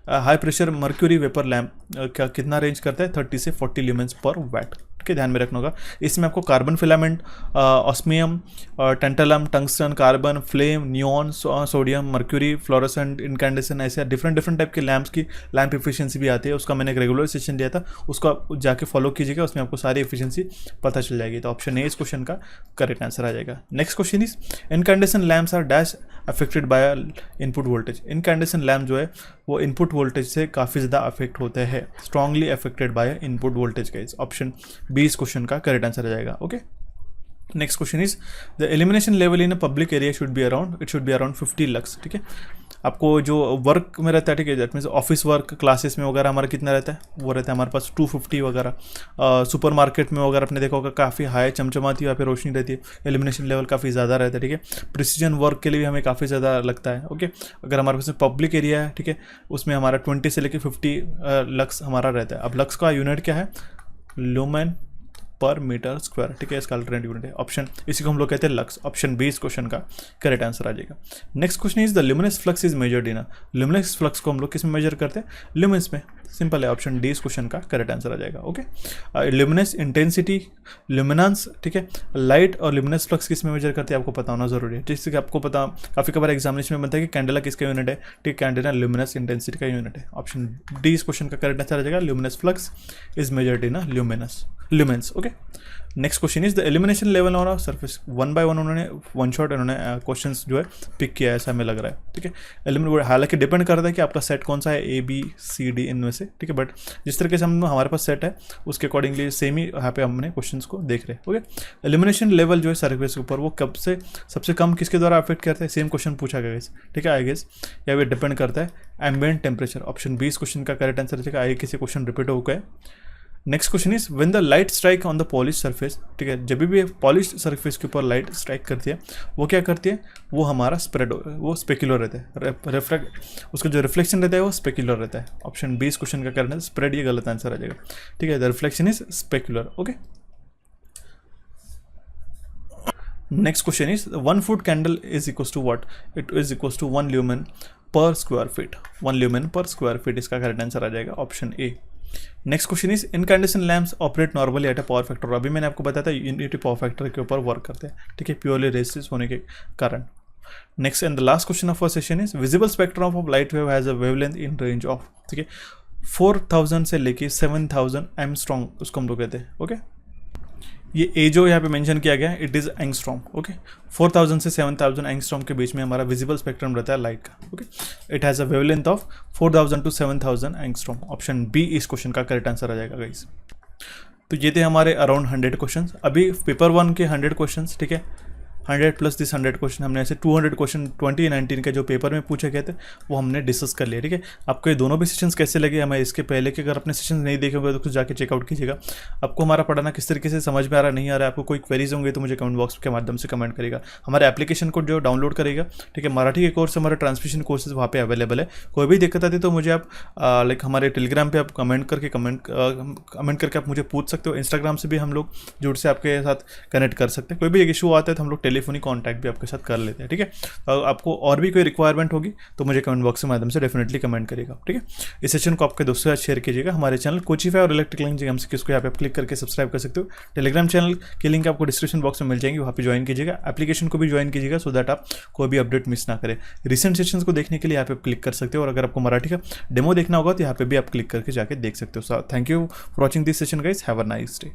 high pressure mercury vapour lamp का कितना रेंज करता है, 30 से 40 ल्यूमेंस पर वैट। ठीक है, ध्यान में रखना होगा। इसमें आपको carbon filament, osmium, tantalum, tungsten, carbon, flame, neon, sodium, mercury, fluorescent, incandescent, ऐसे डिफरेंट टाइप के लैम्प्स की लैम्प एफिशिएंसी भी आती है। उसका मैंने एक रेगुलर सेशन दिया था, उसको आप जाके फॉलो कीजिएगा, उसमें आपको सारी एफिशिएंसी पता चल जाएगी। तो ऑप्शन ए इस क्वेश्चन का करेक्ट आंसर आ जाएगा। Next question is incandescent lamps are dash affected by input voltage. Incandescent lamp जो है वो इनपुट वोल्टेज से काफ़ी ज़्यादा अफेक्ट होते हैं, strongly affected by input voltage का। ऑप्शन बी इस क्वेश्चन का करेक्ट आंसर आ जाएगा। Okay, next question is the elimination level in a public area should be around 50 lux, ठीक है। आपको जो वर्क में रहता है, ठीक है, that means office work classes में वगैरह हमारा कितना रहता है, वो रहता है हमारे पास 250 वगैरह। सुपर मार्केट में वगैरह आपने देखा होगा काफ़ी हाई चमचमाती वहाँ पे रोशनी रहती है, एलिमिनेशन लेवल काफ़ी ज़्यादा रहता है, ठीक है। प्रिसीजन वर्क के लिए भी हमें काफ़ी ज़्यादा लगता है, ओके। अगर हमारे पास पब्लिक एरिया है, ठीक है, उसमें हमारा 20 से लेकर 50 लक्स हमारा रहता है। अब लक्स का यूनिट क्या है, लुमेन पर मीटर स्क्वायर, ठीक है, इसका अल्टरनेट यूनिट है ऑप्शन, इसी को हम लोग कहते हैं लक्स। ऑप्शन बी इस क्वेश्चन का करेक्ट आंसर आ जाएगा। Next question is the luminous flux is measured in, luminous flux को हम लोग किस में मेजर करते हैं, ल्यूमिनस में, सिंपल है, ऑप्शन डी इस क्वेश्चन का करेक्ट आंसर आ जाएगा, ओके। ल्यूमिनस इंटेंसिटी, ल्यूमिनेंस, ठीक है, लाइट और ल्यूमिनस फ्लक्स किस में मेजर करते हैं आपको पता होना जरूरी है, जिससे कि आपको पता काफ़ी कबार एग्जामिनेशन में बनता है कि कैंडेला किसका यूनिट है, ठीक, कैंडेला ल्यूमिनस इंटेंसिटी का यूनिट है। ऑप्शन डी इस क्वेश्चन का करेक्ट आंसर आ जाएगा, luminous flux is measured in lumens, okay. Next question is the elimination level on surface, 1 by 1 उन्होंने वन शॉट इन्होंने क्वेश्चंस जो है पिक किया है, ऐसा हमें लग रहा है, ठीक है। एलिमिनेट हालांकि डिपेंड करता है कि आपका सेट कौन सा है, ए बी सी डी इनमें से, ठीक है, बट जिस तरीके से हमारे पास सेट है उसके अकॉर्डिंगली सेम ही यहाँ पे हमने क्वेश्चंस को देख रहे हैं, ओके। एलिमिनेशन लेवल जो है सरफेस के ऊपर वो कब से सबसे कम किसके द्वारा अफेक्ट करता है, सेम क्वेश्चन पूछा गया, ठीक है, आई गेस या भी डिपेंड करता है एम्बिएंट टेम्परेचर। ऑप्शन बी इस क्वेश्चन का करेक्ट आंसर है, आगे किसी क्वेश्चन रिपीट हो गए। Next question is when the light strike on the polish surface, ठीक है, जब भी पॉलिश सरफेस के ऊपर लाइट स्ट्राइक करती है वो क्या करती है, वो हमारा स्प्रेड, वो स्पेक्युलर रहता है, रिफ्लेक्ट, उसका जो रिफ्लेक्शन रहता है वो स्पेक्युलर रहता है। ऑप्शन बी इस क्वेश्चन का करना है, स्प्रेड ये गलत आंसर आ जाएगा, ठीक है, the reflection is specular, okay. Next question is 1 foot candle is equal to what, it is equal to 1 lumen per square feet, 1 lumen per square feet, इसका करेक्ट आंसर आ जाएगा, option A. Next question is incandescent lamps operate normally at a power factor, अभी मैंने आपको बताया था unity power factor के ऊपर वर्क करते हैं, ठीक है, प्योरली रेजिस्टेंस होने के कारण। Next and the last question of our session is visible spectrum of light wave has a wavelength in range of, ठीक है, 4000 से लेके 7000 एंगस्ट्रॉम, उसको हम लोग कहते हैं, ओके। ये ए जो यहाँ पे मेंशन किया गया है इट इज़ एंगस्ट्रॉम, ओके। 4000 से 7000 एंगस्ट्रॉम के बीच में हमारा विजिबल स्पेक्ट्रम रहता है लाइट का, okay. It has a wavelength of 4000 to 7000 angstrom. Option B इस क्वेश्चन का करेक्ट आंसर आ जाएगा गाइस। तो ये थे हमारे अराउंड 100 क्वेश्चन, अभी पेपर 1 के 100 क्वेश्चन, ठीक है, 100 प्लस दिस 100 क्वेश्चन, हमने ऐसे 200 क्वेश्चन 2019 के जो पेपर में पूछे गए थे वो हमने डिस्कस कर लिया, ठीक है। आपको ये दोनों भी सेशंस कैसे लगे हमें इसके पहले के, अगर अपने सेशन नहीं देखे हुए तो कुछ जाके चेकआउट कीजिएगा। आपको हमारा पढ़ाना किस तरीके से समझ में आ रहा नहीं आ रहा है, आपको कोई क्वेरीज होंगे तो मुझे कमेंट बॉक्स के माध्यम से कमेंट करेगा। हमारे एप्लीकेशन को जो डाउनलोड करेगा, ठीक है, मराठी के कोर्स, हमारे ट्रांसलेशन कोर्सेज वहाँ पे अवेलेबल है। कोई भी दिक्कत आती है तो मुझे आप लाइक हमारे टेलीग्राम पे आप कमेंट करके आप मुझे पूछ सकते हो। इंस्टाग्राम से भी हम लोग जुड़ से आपके साथ कनेक्ट कर सकते हैं। कोई भी इशू आता है तो हम लोग टेलीफोनिक कॉन्टैक्ट भी आपके साथ कर लेते हैं, ठीक है। तो आपको और भी कोई रिक्वायरमेंट होगी तो मुझे कमेंट बॉक्स के माध्यम से डेफिनेटली कमेंट करेगा, ठीक है। इस सेशन को आपके दोस्तों के साथ शेयर कीजिएगा। हमारे चैनल कोचिफाई और इलेक्ट्रिकल इंजीनियरिंग एमसीक्यूज को यहाँ पे आप क्लिक करके सब्सक्राइब कर सकते हो। टेलीग्राम चैनल की लिंक आपको डिस्क्रिप्शन बॉक्स में मिल जाएंगी, वहाँ पे ज्वाइन कीजिएगा। एप्लीकेशन को भी ज्वाइन कीजिएगा सो दैट आप कोई भी अपडेट मिस ना करें। रिसेंट सेशंस को देखने के लिए यहाँ पे क्लिक कर सकते हो, और अगर आपको मराठी का डेमो देखना होगा तो यहाँ पे भी आप क्लिक करके जाके देख सकते हो। So thank you for watching this session guys, have a nice day.